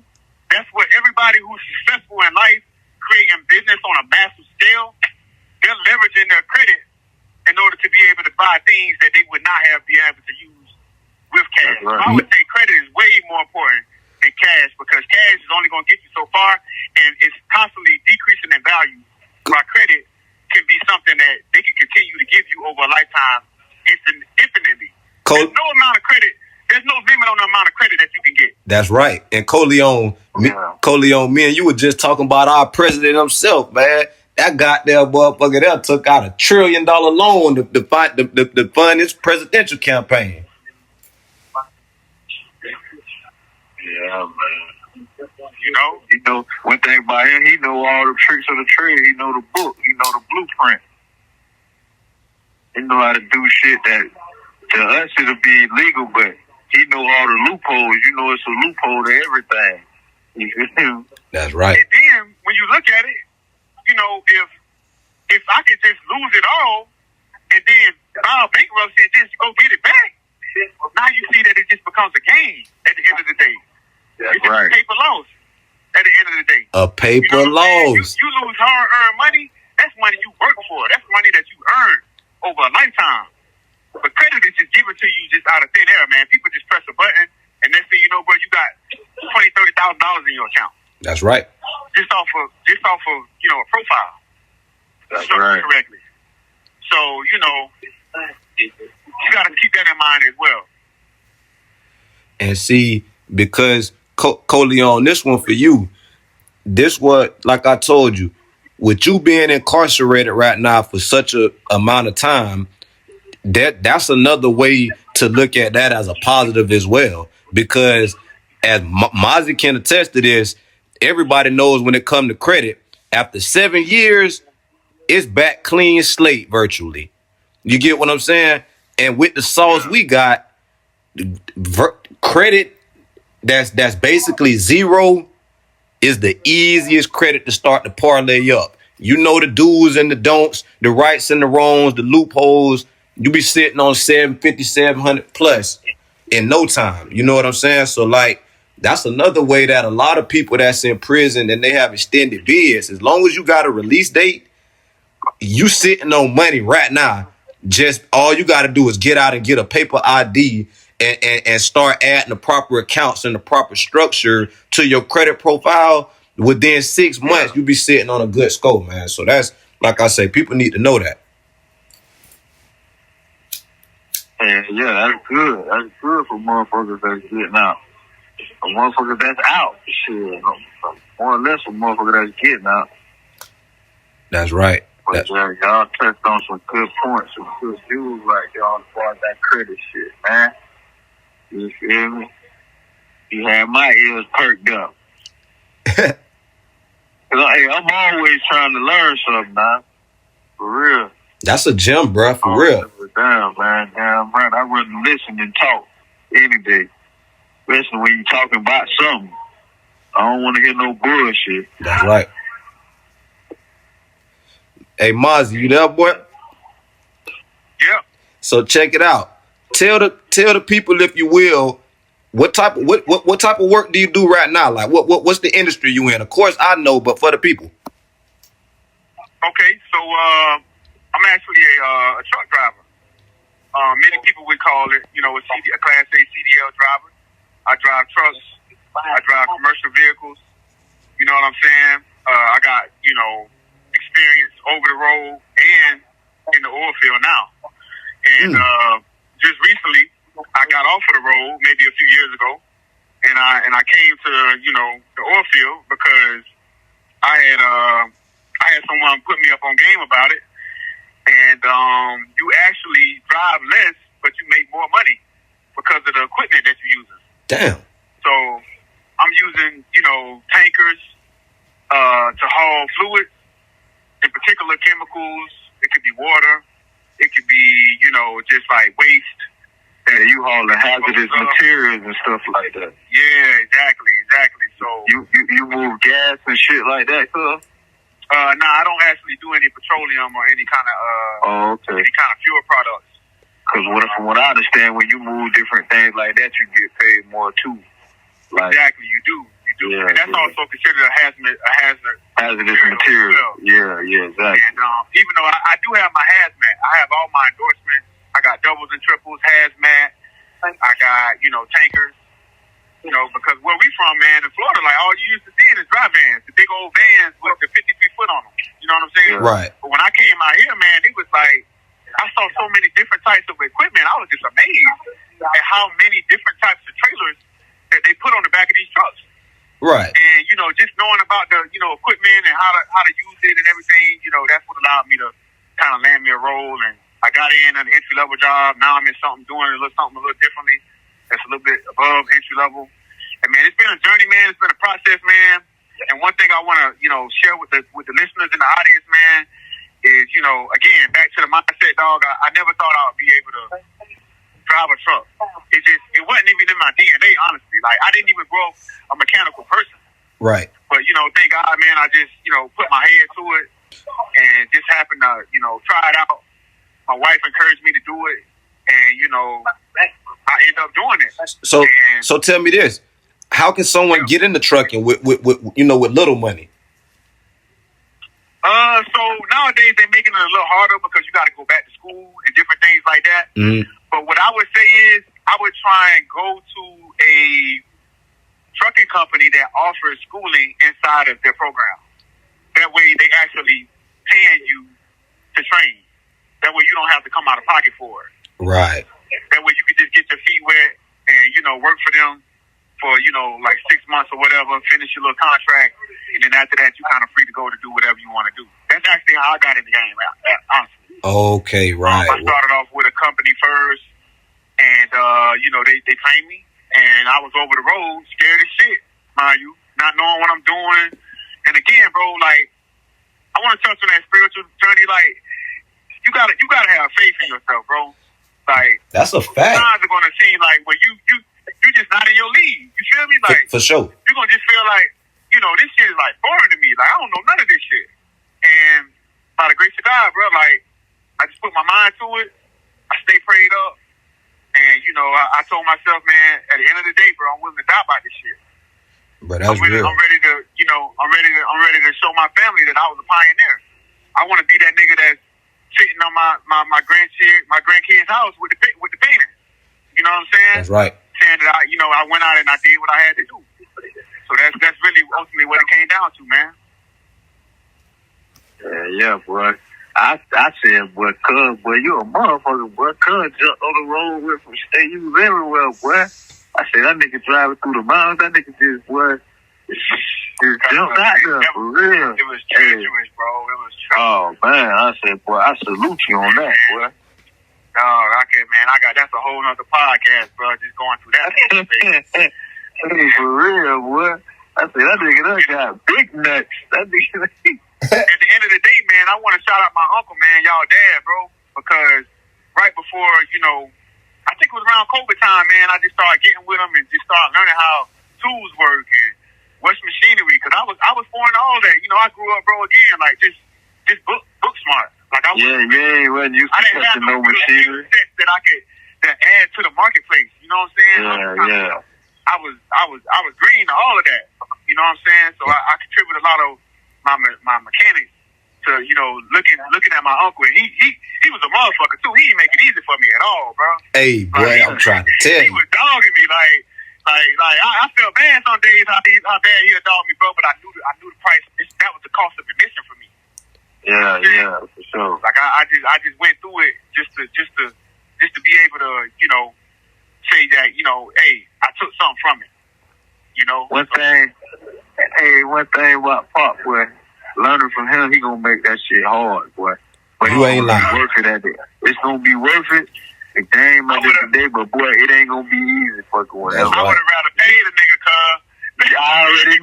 That's what everybody who's successful in life, creating business on a massive scale, they're leveraging their credit in order to be able to buy things that they would not have been able to use with cash. Right. So I would say credit is way more important than cash because cash is only going to get you so far, and it's constantly decreasing in value. While credit can be something that they can continue to give you over a lifetime infinitely. There's no amount of credit. There's no limit on the amount of credit that you can get. That's right. And Coleon, me and you were just talking about our president himself, man. That goddamn motherfucker there took out $1 trillion loan to fund his presidential campaign. Yeah, man. You know, one thing about him, he know all the tricks of the trade. He know the book. He know the blueprint. He know how to do shit that to us it'll be illegal, but he know all the loopholes. You know, it's a loophole to everything. You feel? That's right. And then when you look at it, if I could just lose it all and then file bankruptcy and just go get it back, now you see that it just becomes a game at the end of the day. That's it's just right. a paper loss at the end of the day. A paper loss. You lose hard-earned money. That's money you work for. That's money that you earn over a lifetime. But credit is just given to you just out of thin air, man. People just press a button, and next thing you know, bro, you got $20,000-$30,000 in your account. That's right. Just off of a profile. That's right. Correctly. So you got to keep that in mind as well. And see, because Coleon, this one for you. This what, like I told you, with you being incarcerated right now for such a amount of time, that's another way to look at that as a positive as well. Because as Mazi can attest to this, everybody knows when it comes to credit, after 7 years, it's back clean slate virtually. You get what I'm saying? And with the sauce we got, credit that's basically zero is the easiest credit to start to parlay up. You know the do's and the don'ts, the rights and the wrongs, the loopholes. You be sitting on 750, 700 plus in no time. You know what I'm saying? So that's another way that a lot of people that's in prison and they have extended bids, as long as you got a release date, you sitting on money right now. Just all you got to do is get out and get a paper ID and start adding the proper accounts and the proper structure to your credit profile. Within 6 months, you be sitting on a good score, man. So that's like I say, people need to know that. And yeah, that's good. That's good for motherfuckers that's getting out. A motherfucker that's out, shit. More or less a motherfucker that's getting out. That's right. But yeah, y'all touched on some good points, some good views right there on that credit shit, man. You feel me? You had my ears perked up. Hey, I'm always trying to learn something, man. For real. That's a gem, bro. For real. Damn, man. Damn right. I wouldn't listen and talk any day. Especially when you talking about something. I don't want to hear no bullshit. That's right. Hey, Mazi, you there, boy? Yeah. So check it out. Tell the people, if you will, what type of work do you do right now? Like what's the industry you in? Of course I know, but for the people. Okay, so I'm actually a truck driver. Many people would call it, a Class A CDL driver. I drive trucks. I drive commercial vehicles. You know what I'm saying? I got, experience over the road and in the oil field now. And just recently, I got off of the road maybe a few years ago, and I came to the oil field because I had someone put me up on game about it, and you actually drive less, but you make more money because of the equipment that you're using. Damn. So I'm using tankers to haul fluids, in particular chemicals. It could be water. It could be just like waste. Yeah, you hauling hazardous materials and stuff like that. Yeah, exactly. So you move gas and shit like that, cuz? I don't actually do any petroleum or any kind of any kind of fuel products. Because from what I understand, when you move different things like that, you get paid more too. Like, exactly, you do. Yeah, and that's also considered a hazardous material. Well. Yeah, exactly. And even though I do have my hazmat, I have all my endorsements. I got doubles and triples, hazmat. I got, tankers. Because where we from, man, in Florida, like all you used to see is dry vans, the big old vans with the 53 foot on them. You know what I'm saying? Right. But when I came out here, man, it was like, I saw so many different types of equipment. I was just amazed at how many different types of trailers that they put on the back of these trucks. Right. And, just knowing about the, equipment and how to use it and everything, that's what allowed me to kind of land me a role. And I got in an entry-level job. Now I'm in doing something a little differently. That's a little bit above entry-level. And, man, it's been a journey, man. It's been a process, man. And one thing I want to, share with the listeners in the audience, man, is, again, back to the mindset, dog. I never thought I would be able to drive a truck. It wasn't even in my DNA, honestly. Like, I didn't even grow up a mechanical person. Right. But, thank God, man, I just, put my head to it and just happened to, try it out. My wife encouraged me to do it, and, I ended up doing it. So tell me this. How can someone get into trucking with little money? So nowadays they're making it a little harder because you got to go back to school and different things like that. Mm-hmm. But what I would say is I would try and go to a trucking company that offers schooling inside of their program. That way they actually paying you to train. That way you don't have to come out of pocket for it. Right. That way you could just get your feet wet and, work for them for, like 6 months or whatever, finish your little contract, and then after that, you're kind of free to go to do whatever you want to do. That's actually how I got in the game, honestly. Okay, right. I started off with a company first, and, they trained me, and I was over the road, scared as shit, mind you, not knowing what I'm doing. And again, bro, like, I want to touch on that spiritual journey. Like, you gotta have faith in yourself, bro. Like, that's a fact. Times are gonna seem like when you just not in your league. You feel me? Like, for sure. You're gonna just feel like, this shit is like boring to me. Like, I don't know none of this shit. And by the grace of God, bro, like, I just put my mind to it. I stay prayed up, and I told myself, man, at the end of the day, bro, I'm willing to die by this shit. But that's real. I'm ready to, I'm ready to show my family that I was a pioneer. I want to be that nigga that's sitting on my grandkid's house with the painter. You know what I'm saying? That's right. Saying that I went out and I did what I had to do. So that's really ultimately what it came down to, man. Yeah, boy. I said, boy, cuz, boy, you a motherfucker, boy. Cuz jumped on the road with from state. You was everywhere, boy. I said, that nigga driving through the mountains. That nigga just, boy, just jumped out there for real. It was treacherous, bro. It was treacherous. Oh, man. I said, boy, I salute you on that, boy. Dog, that's a whole nother podcast, bro. Just going through that. Hey, for real, boy. I said, that nigga done got big nuts. That nigga. At the end of the day, man, I want to shout out my uncle, man, y'all dad, bro, because right before, I think it was around COVID time, man, I just started getting with him and just started learning how tools work and what's machinery, because I was foreign to all that. I grew up, bro, again, like just book smart. Like I wasn't used to touching no machinery that I could add to the marketplace. You know what I'm saying? Yeah. I was green to all of that. You know what I'm saying? So I contribute a lot of my mechanics to looking at my uncle, and he was a motherfucker too. He didn't make it easy for me at all, bro. Hey, boy, I'm trying to tell you. He was dogging me like I felt bad some days how bad he had dogged me, bro. But I knew the price. That was the cost of admission for me. Yeah, for sure. Like I just went through it just to be able to say that hey, I took something from it. One thing about Pop, boy, learning from him, he gonna make that shit hard, boy. But you ain't lying. Worth it at it. It's gonna be worth it. The game at the day, but boy, it ain't gonna be easy fucking with him. I would have rather paid a nigga, cuz. I already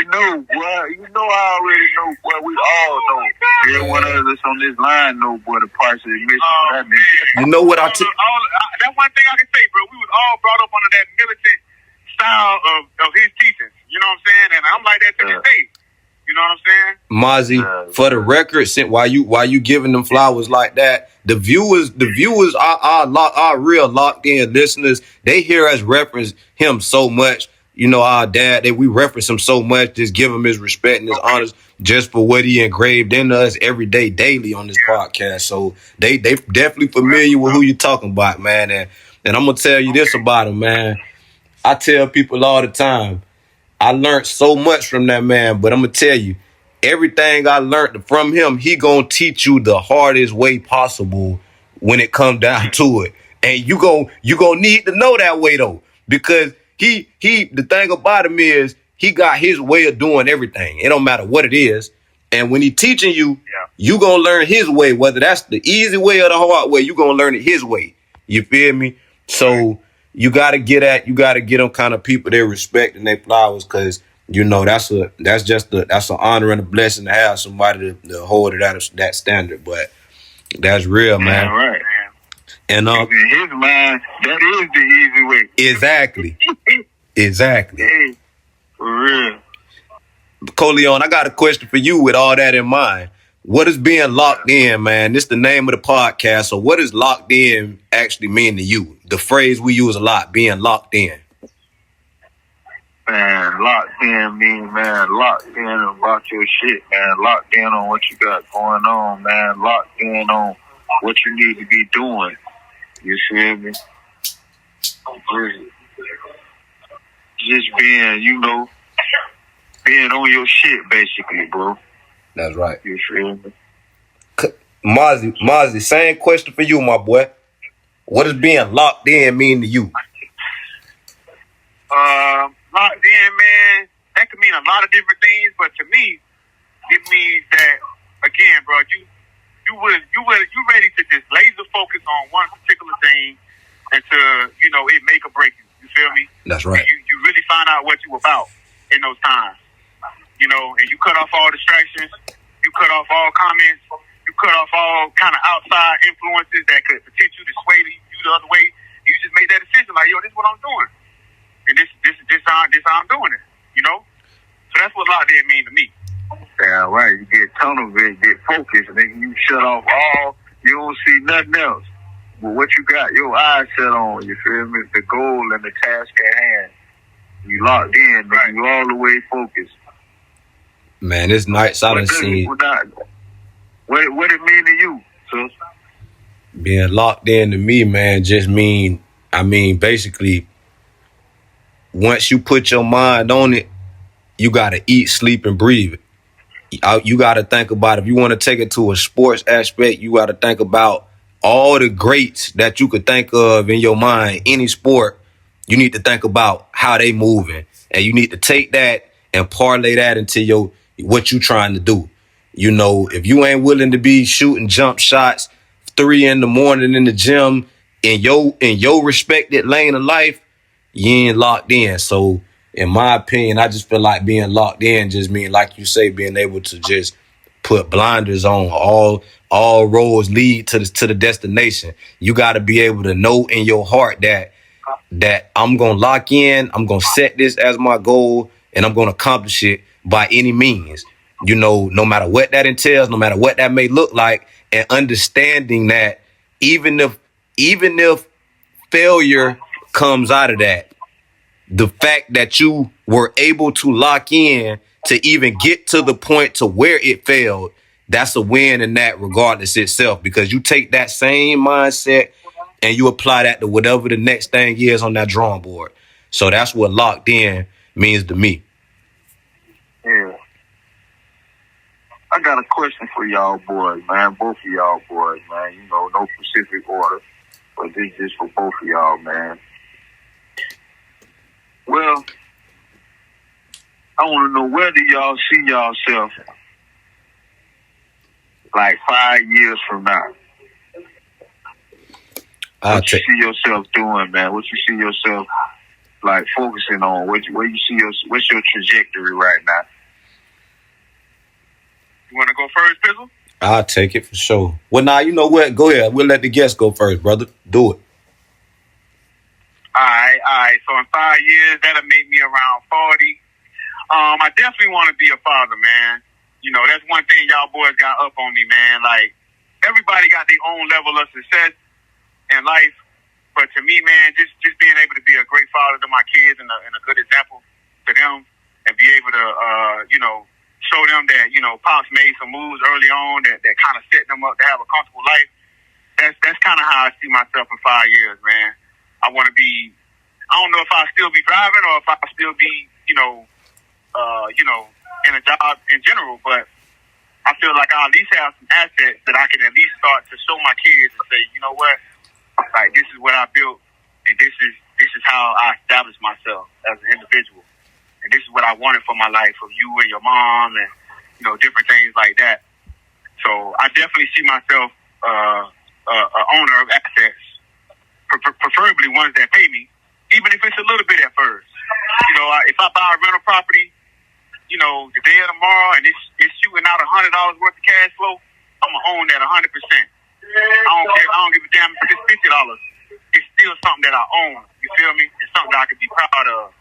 know, boy. You know I already know, boy. We all know. Every one of us on this line know, boy, the price of admission for that nigga. You know what I took? That's one thing I can say, bro. We was all brought up under that militant style of his teachings. You know what I'm saying? And I'm like that to this day. You know what I'm saying? Mazi, for the record, while you giving them flowers like that, the viewers our real locked in listeners, they hear us reference him so much. Our dad, that we reference him so much, just give him his respect and his honors just for what he engraved in us every day, daily on this podcast. So they definitely familiar with who you're talking about, man. And I'm gonna tell you this about him, man. I tell people all the time, I learned so much from that man, but I'm gonna tell you, everything I learned from him, he gonna teach you the hardest way possible when it comes down to it. And you gonna need to know that way though, because he the thing about him is he got his way of doing everything. It don't matter what it is. And when he teaching you, you gonna learn his way, whether that's the easy way or the hard way, you gonna learn it his way. You feel me? So you gotta get them kind of people they respect and they flowers, because that's an honor and a blessing to have somebody to hold it at that standard. But that's real, man. Yeah, right. And in his mind, that is the easy way. Exactly. Hey, for real. Coleon, I got a question for you with all that in mind. What is being locked in, man? This is the name of the podcast. So what does locked in actually mean to you? The phrase we use a lot, being locked in. Man, locked in means, man, locked in about your shit, man. Locked in on what you got going on, man. Locked in on what you need to be doing. You feel me? Just being, being on your shit, basically, bro. That's right. You feel me? Mazi, same question for you, my boy. What does being locked in mean to you? Locked in, man, that could mean a lot of different things, but to me, it means that, again, bro, you ready to just laser focus on one particular thing until, it make or break you. You feel me? That's right. You really find out what you about in those times. And you cut off all distractions, you cut off all comments, you cut off all kind of outside influences that could potentially sway you the other way. You just make that decision like, yo, this is what I'm doing. And this how I'm doing it, So that's what locked in mean to me. Yeah, right. You get tunnel vision, get focused, and then you shut off all. You don't see nothing else. But what you got, your eyes set on, you feel me? The goal and the task at hand. You locked in, right. You all the way focused. Man, it's nights I done seen. What it mean to you, sis? Being locked in to me, man, just basically, once you put your mind on it, you gotta eat, sleep, and breathe it. You got to think about, if you want to take it to a sports aspect, you got to think about all the greats that you could think of in your mind. Any sport, you need to think about how they moving, and you need to take that and parlay that into what you trying to do. You know, if you ain't willing to be shooting jump shots 3 in the morning in the gym in your respected lane of life, you ain't locked in. So in my opinion, I just feel like being locked in just mean, like you say, being able to just put blinders on. All roads lead to the destination. You got to be able to know in your heart that I'm gonna lock in, I'm gonna set this as my goal, and I'm gonna accomplish it by any means. You know, no matter what that entails, no matter what that may look like, and understanding that even if failure comes out of that, the fact that you were able to lock in to even get to the point to where it failed, that's a win in that regardless itself, because you take that same mindset and you apply that to whatever the next thing is on that drawing board. So that's what locked in means to me. Yeah. I got a question for y'all boys, man. Both of y'all boys, man. You know, no specific order, but this just for both of y'all, man. Well, I want to know, where do y'all see yourself like 5 years from now? What you see yourself doing, man? What you see yourself like focusing on? What's your trajectory right now? You want to go first, Pizzle? I'll take it for sure. Well, now, you know what? Go ahead. We'll let the guest go first, brother. Do it. All right. So in 5 years, that'll make me around 40. I definitely want to be a father, man. You know, that's one thing y'all boys got up on me, man. Like, everybody got their own level of success in life. But to me, man, just being able to be a great father to my kids and a good example to them, and be able to, show them that, Pops made some moves early on that kind of set them up to have a comfortable life. That's kind of how I see myself in 5 years, man. I want to be, I don't know if I'll still be driving or if I'll still be, in a job in general, but I feel like I'll at least have some assets that I can at least start to show my kids and say, you know what, like, this is what I built, and this is how I established myself as an individual, and this is what I wanted for my life, for you and your mom, and different things like that. So I definitely see myself a owner of assets, preferably ones that pay me, even if it's a little bit at first. If I buy a rental property, the day of tomorrow, and it's shooting out $100 worth of cash flow, I'm gonna own that 100%. I don't care. I don't give a damn if it's $50. It's still something that I own. You feel me? It's something that I can be proud of.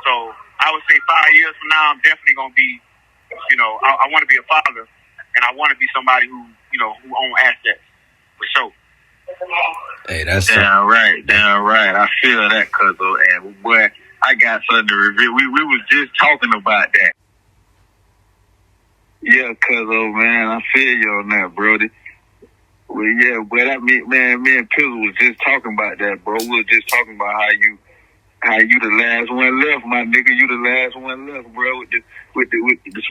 So I would say 5 years from now, I'm definitely gonna be, I want to be a father, and I want to be somebody who own assets for sure. Hey, that's damn right. I feel that, cuzzo, and boy, I got something to reveal. We was just talking about that. Yeah, cuzzo, man, I feel you on that, brody. Well, yeah, but me and Pizzle was just talking about that, bro. We were just talking about how you the last one left, my nigga. You the last one left, bro. With the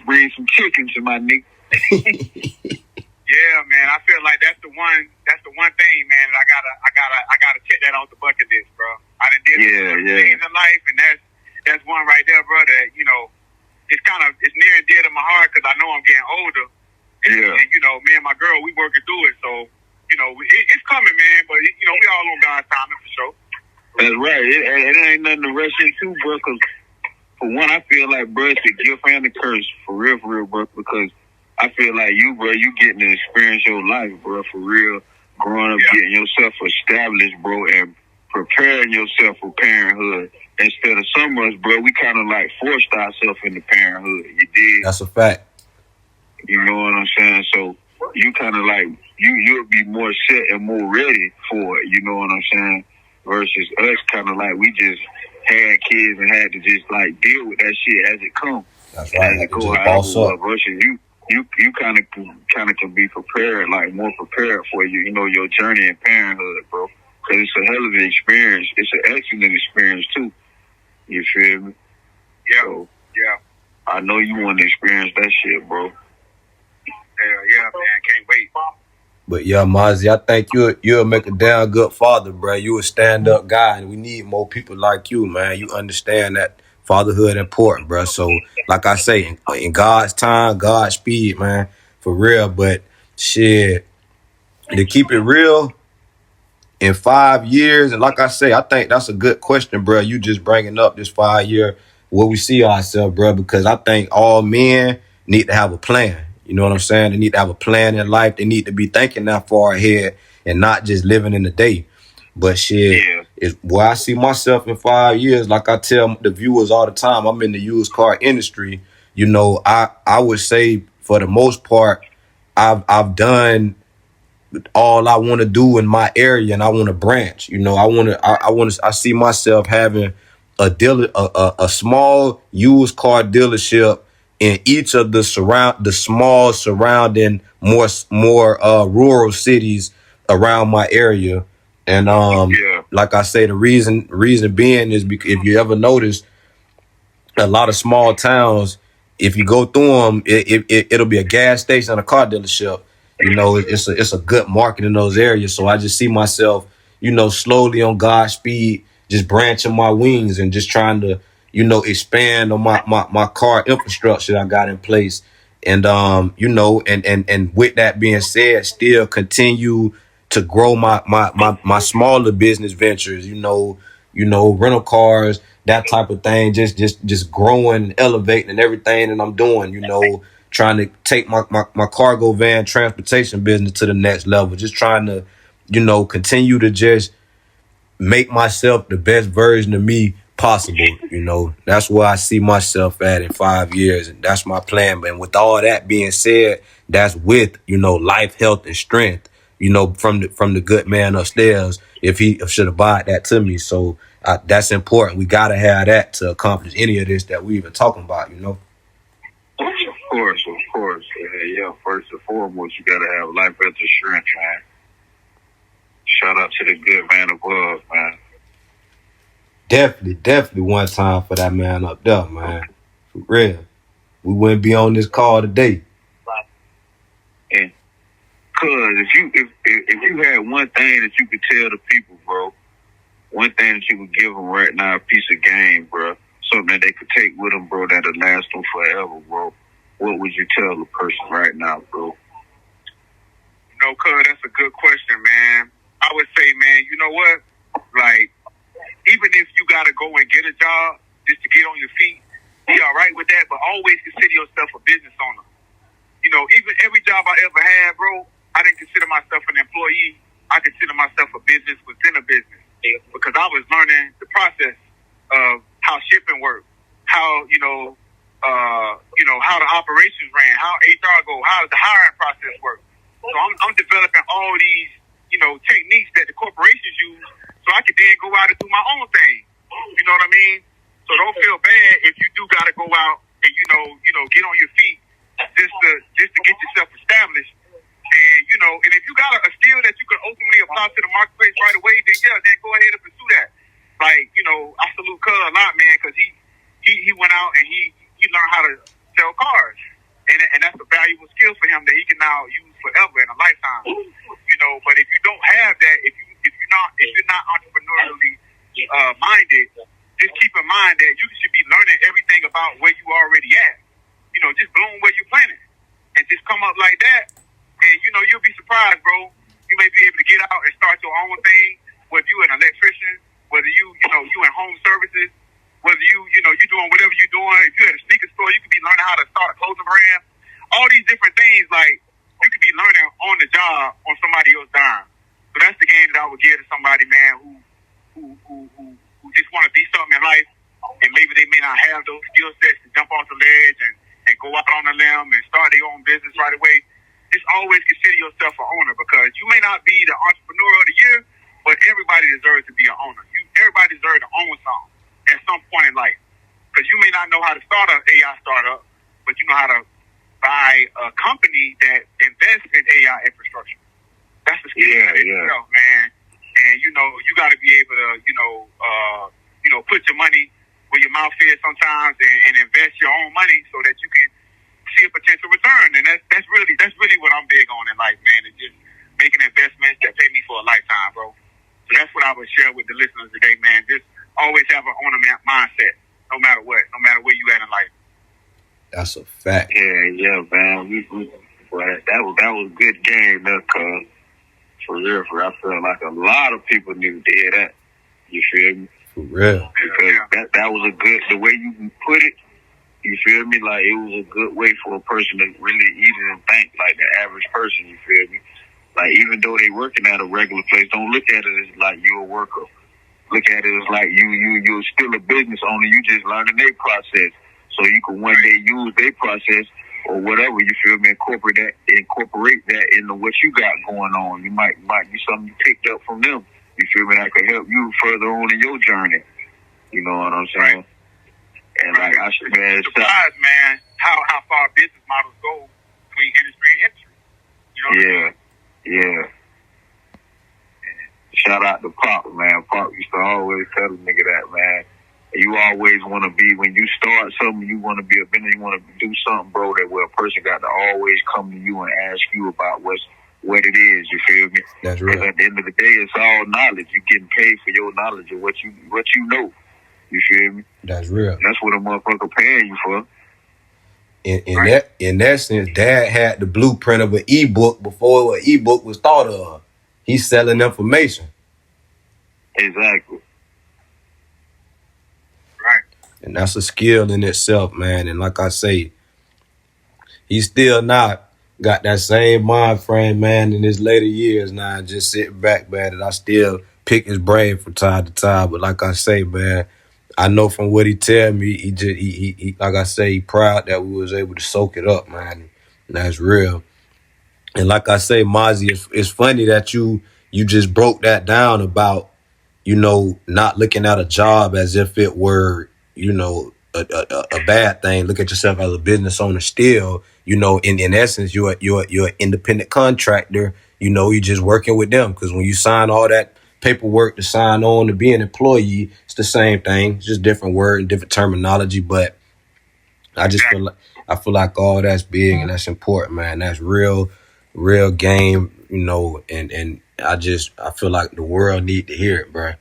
bring some chicken to my nigga. Yeah, man. I feel like that's the one thing, man. That I gotta check that off the bucket list, bro. I done did some things in life, and that's one right there, bro. That it's near and dear to my heart because I know I'm getting older. And, me and my girl, we working through it. So it's coming, man. But we all on God's timing for sure. That's right. It ain't nothing to rush into, bro. Because for one, I feel like, bro, it's a gift and a curse, for real, bro. Because I feel like you, bro, you getting to experience your life, bro, for real. Growing up, getting yourself established, bro, and preparing yourself for parenthood. Instead of some of us, bro, we kind of like forced ourselves into parenthood. You dig? That's a fact. You know what I'm saying? So you kind of like, you'll be more set and more ready for it. You know what I'm saying? Versus us kind of like we just had kids and had to just like deal with that shit as it comes. That's right. As it go however. Versus you kind of can be prepared, like more prepared for your journey in parenthood, bro. Because it's a hell of an experience. It's an excellent experience too. You feel me? Yeah. So, yeah. I know you want to experience that shit, bro. But yeah, Mazi, I think you'll make a damn good father, bro. You a stand up guy, and we need more people like you, man. You understand that fatherhood important, bro. So, like I say, in God's time, God's speed, man, for real. But shit, to keep it real, in 5 years, and like I say, I think that's a good question, bro. You just bringing up this 5 year where we see ourselves, bro, because I think all men need to have a plan. You know what I'm saying? They need to have a plan in life. They need to be thinking that far ahead and not just living in the day. But shit, Yeah. is where I see myself in 5 years. Like I tell the viewers all the time, I'm in the used car industry. You know, I would say for the most part, I've done all I want to do in my area, and I want to branch. You know, I see myself having a small used car dealership in each of the small surrounding more rural cities around my area. And Yeah. like I say, the reason being is because if you ever notice, a lot of small towns, if you go through them, it'll be a gas station and a car dealership. You know, it's a good market in those areas. So I just see myself, you know, slowly on God's speed, just branching my wings and just trying to, you know, expand on my car infrastructure I got in place. And you know, and with that being said, still continue to grow my smaller business ventures, you know, rental cars, that type of thing, just growing, elevating and everything that I'm doing, you know, trying to take my cargo van transportation business to the next level, just trying to, you know, continue to just make myself the best version of me possible. You know, that's where I see myself at in 5 years, and that's my plan. But with all that being said, that's with, you know, life, health, and strength. You know, from the good man upstairs, if he should abide that to me. So that's important. We gotta have that to accomplish any of this that we even talking about. You know. Of course, of course. Yeah, first and foremost, you gotta have life, health, and strength, man. Shout out to the good man above, man. Definitely one time for that man up there, man. For real. We wouldn't be on this call today. And cause if you had one thing that you could tell the people, bro, one thing that you could give them right now, a piece of game, bro, something that they could take with them, bro, that'll last them forever, bro, what would you tell the person right now, bro? You know, cuz that's a good question, man. I would say, man, you know what? Like, even if you gotta go and get a job just to get on your feet, be all right with that, but always consider yourself a business owner. You know, even every job I ever had, bro, I didn't consider myself an employee. I consider myself a business within a business because I was learning the process of how shipping works, how how the operations ran, how HR go, how the hiring process works. So I'm developing all these, you know, techniques that the corporations use, so I could then go out and do my own thing. You know what I mean? So don't feel bad if you do got to go out and you know get on your feet just to get yourself established. And you know, and if you got a skill that you can ultimately apply to the marketplace right away, then yeah, then go ahead and pursue that. Like, you know, I salute Cuz a lot, man, because he went out and he learned how to sell cars, and that's a valuable skill for him that he can now use forever in a lifetime. You know, but if you don't have that, if you're not entrepreneurially minded, just keep in mind that you should be learning everything about where you already at. You know, just bloom where you planted, and just come up like that. And, you know, you'll be surprised, bro. You may be able to get out and start your own thing, whether you an electrician, whether you in home services, whether you doing whatever you're doing. If you had a sneaker store, you could be learning how to start a clothing brand. All these different things, like, you could be learning on the job on somebody else's dime. So that's the game that I would give to somebody, man, who just want to be something in life, and maybe they may not have those skill sets to jump off the ledge and go out on a limb and start their own business right away. Just always consider yourself an owner, because you may not be the entrepreneur of the year, but everybody deserves to be an owner. Everybody deserves to own something at some point in life. Because you may not know how to start an AI startup, but you know how to buy a company that invests in AI infrastructure. That's the skill itself, man. And you know, you got to be able to, put your money where your mouth is sometimes, and invest your own money so that you can see a potential return. And that's really what I'm big on in life, man. It's just making investments that pay me for a lifetime, bro. So that's what I would share with the listeners today, man. Just always have an owner mindset, no matter what, no matter where you at in life. That's a fact. Yeah, man. Well, that was good game, there, cuz. For real, I feel like a lot of people need to hear that. You feel me? For real. Because that was a good, the way you put it, you feel me? Like, it was a good way for a person to really even think like the average person, you feel me? Like, even though they working at a regular place, don't look at it as like you're a worker. Look at it as like you're still a business owner. You just learning their process. So you can one day use their process or whatever, you feel me, incorporate that into what you got going on. You might be something you picked up from them. You feel me? That could help you further on in your journey. You know what I'm saying? And like I should, man, surprised, man, how far business models go between industry and industry. You know what I mean? Yeah. Shout out to Pop, man. Pop used to always tell a nigga that, man. You always want to be, when you start something, you want to be a business, you want to do something, bro, that where a person got to always come to you and ask you about what it is, you feel me? That's right. Because at the end of the day, it's all knowledge. You're getting paid for your knowledge of what you know. You feel me? That's real. That's what a motherfucker paying you for. In that sense, Dad had the blueprint of an ebook before an ebook was thought of. He's selling information. Exactly. Right. And that's a skill in itself, man. And like I say, he's still not got that same mind frame, man, in his later years now. Just sitting back, man, and I still pick his brain from time to time. But like I say, man, I know from what he tell me, he like I say, he proud that we was able to soak it up, man. And that's real. And like I say, Mazi, it's funny that you just broke that down about, you know, not looking at a job as if it were, you know, a bad thing. Look at yourself as a business owner still. You know, in essence, you're an independent contractor. You know, you're just working with them, because when you sign all that paperwork to sign on to be an employee, it's the same thing. It's just different word and different terminology. But I just feel like all that's big and that's important, man. That's real game, you know, and I feel like the world need to hear it, bro.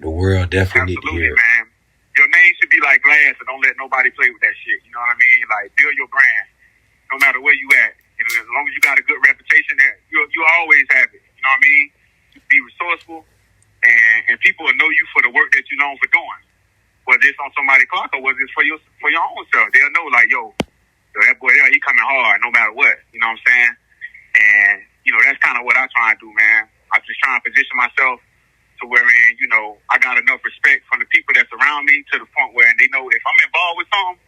The world definitely need to hear it. Man. Your name should be like glass, and don't let nobody play with that shit. You know what I mean? Like, build your brand, no matter where you at. You know, as long as you got a good reputation, you always have it. You know what I mean? Be resourceful, and people will know you for the work that you're known for doing. Whether it's on somebody's clock or whether it's for your own self, they'll know, like, yo, that boy there, he coming hard no matter what. You know what I'm saying? And you know, that's kind of what I try and do, man. I just try and position myself to wherein, you know, I got enough respect from the people that's around me to the point where they know if I'm involved with something,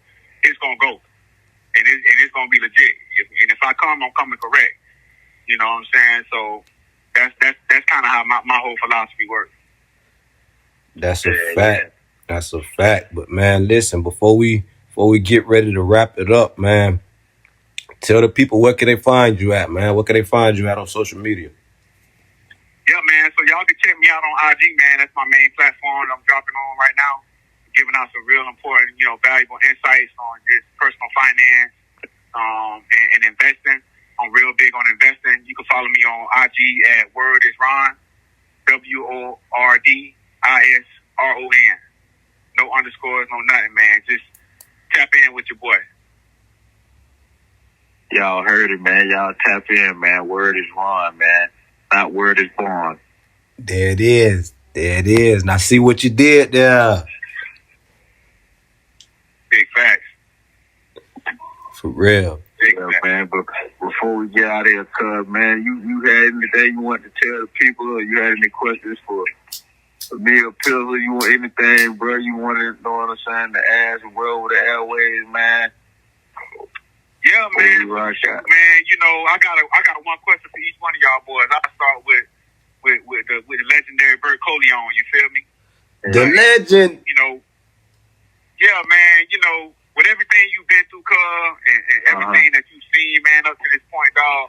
it's gonna go, and it's gonna be legit. And if I come, I'm coming correct. You know what I'm saying? So that's kind of how my whole philosophy works. That's a fact. That's a fact. But man, listen, before we get ready to wrap it up, man, tell the people where can they find you at, man? Where can they find you at on social media? Yeah, man. So y'all can check me out on IG, man. That's my main platform I'm dropping on right now. Giving out some real important, you know, valuable insights on just personal finance and investing. I'm real big on investing. You can follow me on IG at Word is Ron, WORDISRON. No underscores, no nothing, man. Just tap in with your boy. Y'all heard it, man. Y'all tap in, man. Word is Ron, man. Not word is born. There it is. There it is. Now see what you did there. Big facts. For real. Yeah, man. But before we get out of here, cuz, man, you had anything you want to tell the people, or you had any questions for me or Pillar? You want anything, bro? You want to know what I'm saying? To ask, bro, over the airways, man. Yeah, man. Man, you know, I got one question for each one of y'all boys. I'll start with the legendary Bert Coleon, you feel me? The legend. You know, yeah, man, you know, with everything you've been through, cuz, and everything that you've seen, man, up to this point, dog,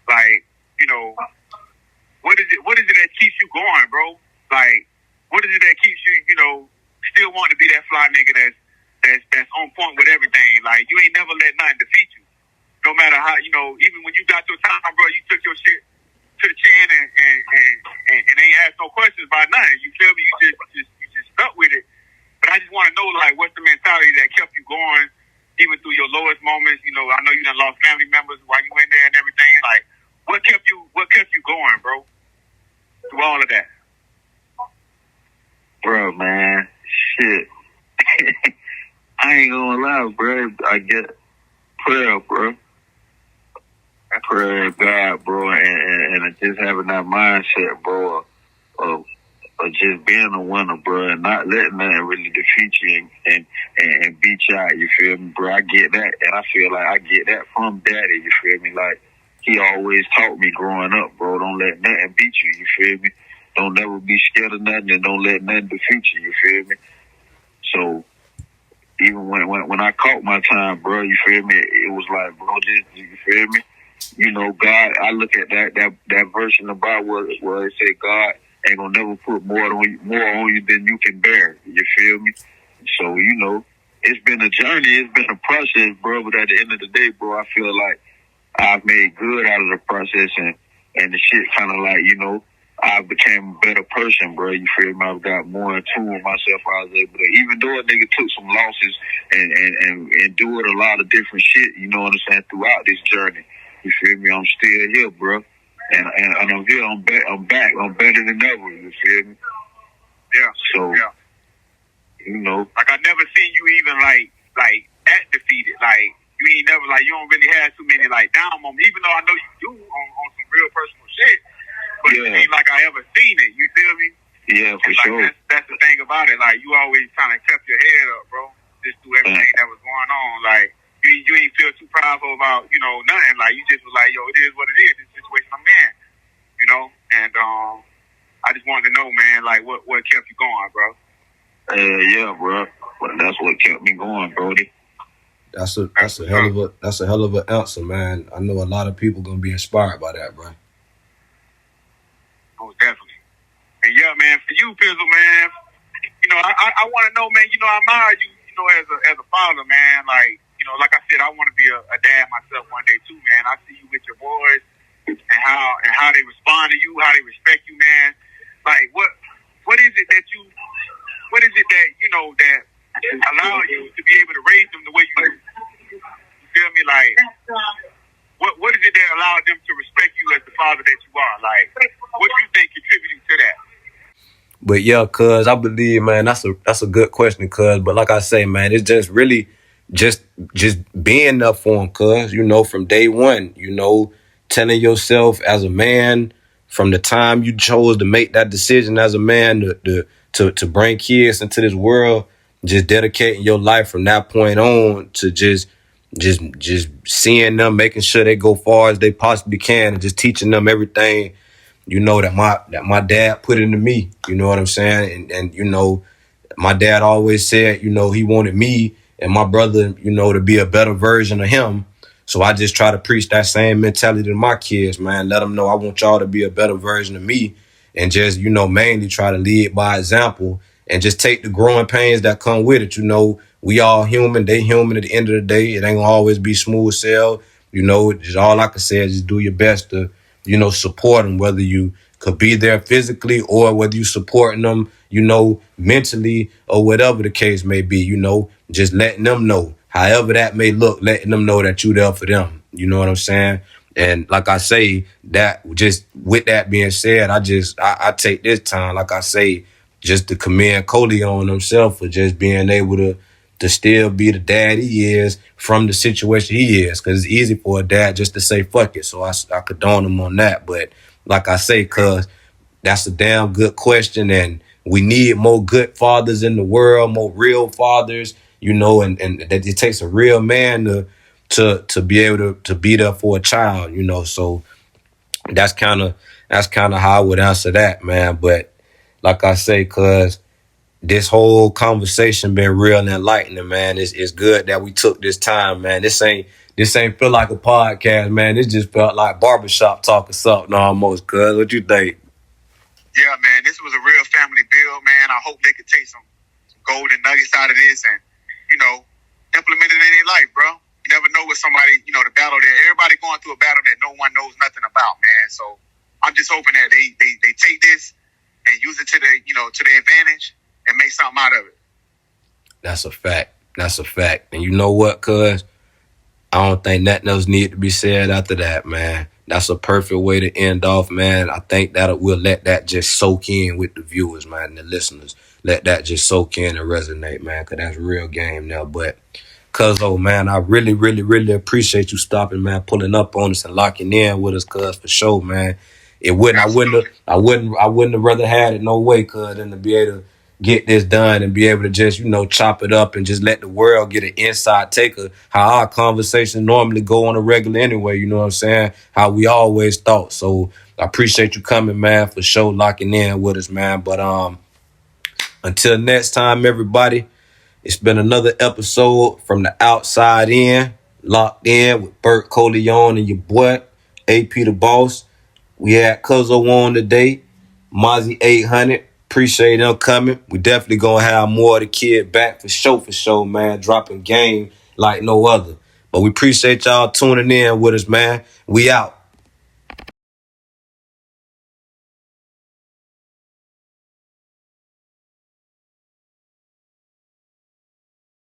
like, you know, what is it that keeps you going, bro? Like, what is it that keeps you, you know, still wanting to be that fly nigga that's on point with everything? Like, you ain't never let nothing defeat you. No matter how, you know, even when you got your time, bro, you took your shit to the chin and ain't ask no questions about nothing. You feel me? You just stuck with it. But I just want to know, like, what's the mentality that kept you going even through your lowest moments? You know, I know you done lost family members while you in there and everything. Like, what kept you going, bro? Through all of that. Bro, man, shit. I ain't gonna lie, bro. I get prayer, bro. Prayer, God, bro, and just having that mindset, bro, of just being a winner, bro, and not letting nothing really defeat you and beat you out. You feel me, bro? I get that, and I feel like I get that from Daddy. You feel me? Like he always taught me growing up, bro. Don't let nothing beat you. You feel me? Don't never be scared of nothing, and don't let nothing defeat you. You feel me? So even when I caught my time, bro, you feel me? It was like, bro, just you feel me? You know, God. I look at that verse in the Bible where it say God ain't gonna never put more on you than you can bear. You feel me? So you know, it's been a journey. It's been a process, bro. But at the end of the day, bro, I feel like I've made good out of the process, and the shit kind of like, you know, I became a better person, bro. You feel me? I've got more in tune with myself. I was able to, even though a nigga took some losses and endured a lot of different shit, you know what I'm saying, throughout this journey. You feel me? I'm still here, bro. And I'm here. I'm back. I'm better than ever. You feel me? Yeah. So, yeah. You know, like I never seen you even like act defeated. Like you ain't never like you don't really have too many like down moments. Even though I know you do on some real personal shit, but it ain't like I ever seen it. You feel me? Yeah, for like, sure. That's the thing about it. Like you always kind of kept your head up, bro. Just through everything that was going on. Like. You ain't feel too proudful about, you know, nothing. Like, you just was like, yo, it is what it is. This situation I'm in, you know? And I just wanted to know, man, like, what kept you going, bro? Yeah, bro. Well, that's what kept me going, Brody. That's a hell of an answer, man. I know a lot of people gonna be inspired by that, bro. Most definitely. And yeah, man, for you, Pizzle, man, you know, I want to know, man, you know, I admire you, you know, as a father, man, like, you know, like I said, I want to be a dad myself one day too, man. I see you with your boys and how they respond to you, how they respect you, man. Like, what is it that you know that allow you to be able to raise them the way you do? You feel me? Like, what is it that allowed them to respect you as the father that you are? Like, what do you think contributed to that? But yeah, cuz I believe, man, that's a good question, cuz. But like I say, man, it's just really just being there for them, cuz, you know, from day one, you know, telling yourself as a man from the time you chose to make that decision as a man to bring kids into this world, just dedicating your life from that point on to just seeing them, making sure they go far as they possibly can, and just teaching them everything, you know, that my dad put into me. You know what I'm saying? And you know, my dad always said, you know, he wanted me and my brother, you know, to be a better version of him. So I just try to preach that same mentality to my kids, man. Let them know I want y'all to be a better version of me, and just, you know, mainly try to lead by example and just take the growing pains that come with it. You know, we all human, they human at the end of the day. It ain't gonna always be smooth sail. You know, just all I can say is just do your best to, you know, support them, whether you could be there physically or whether you supporting them, you know, mentally or whatever the case may be, you know, just letting them know, however that may look, letting them know that you there for them. You know what I'm saying? And like I say, that just with that being said, I take this time, like I say, just to commend Coleon himself for just being able to still be the dad he is from the situation he is. Because it's easy for a dad just to say, fuck it. So I condone him on that. But like I say, cuz that's a damn good question. And we need more good fathers in the world, more real fathers, you know, and that it takes a real man to be able to be there for a child, you know. So that's kind of how I would answer that, man. But like I say, cuz this whole conversation been real and enlightening, man. It's good that we took this time, man. This ain't feel like a podcast, man. This just felt like barbershop talk or something almost, cuz. What you think? Yeah, man, this was a real family build, man. I hope they could take some golden nuggets out of this and, you know, implement it in their life, bro. You never know what somebody, you know, the battle that everybody going through a battle that no one knows nothing about, man. So I'm just hoping that they take this and use it to their advantage and make something out of it. That's a fact. That's a fact. And you know what, cuz? I don't think nothing else need to be said after that, man. That's a perfect way to end off, man. I think that we'll let that just soak in with the viewers, man, and the listeners. Let that just soak in and resonate, man, because that's real game now. But, cuz, man, I really, really, really appreciate you stopping, man, pulling up on us and locking in with us, cuz, for sure, man. I wouldn't have rather had it no way, cuz, than to be able to get this done and be able to just, chop it up and just let the world get an inside take of how our conversations normally go on a regular anyway, you know what I'm saying? How we always thought. So I appreciate you coming, man, for sure, locking in with us, man. But until next time, everybody, it's been another episode from the outside in, locked in with Bert Coleon and your boy, AP the Boss. We had Cuzzo on today, Mazi 800. Appreciate them coming. We definitely gonna have more of the kid back for sure, man. Dropping game like no other. But we appreciate y'all tuning in with us, man. We out.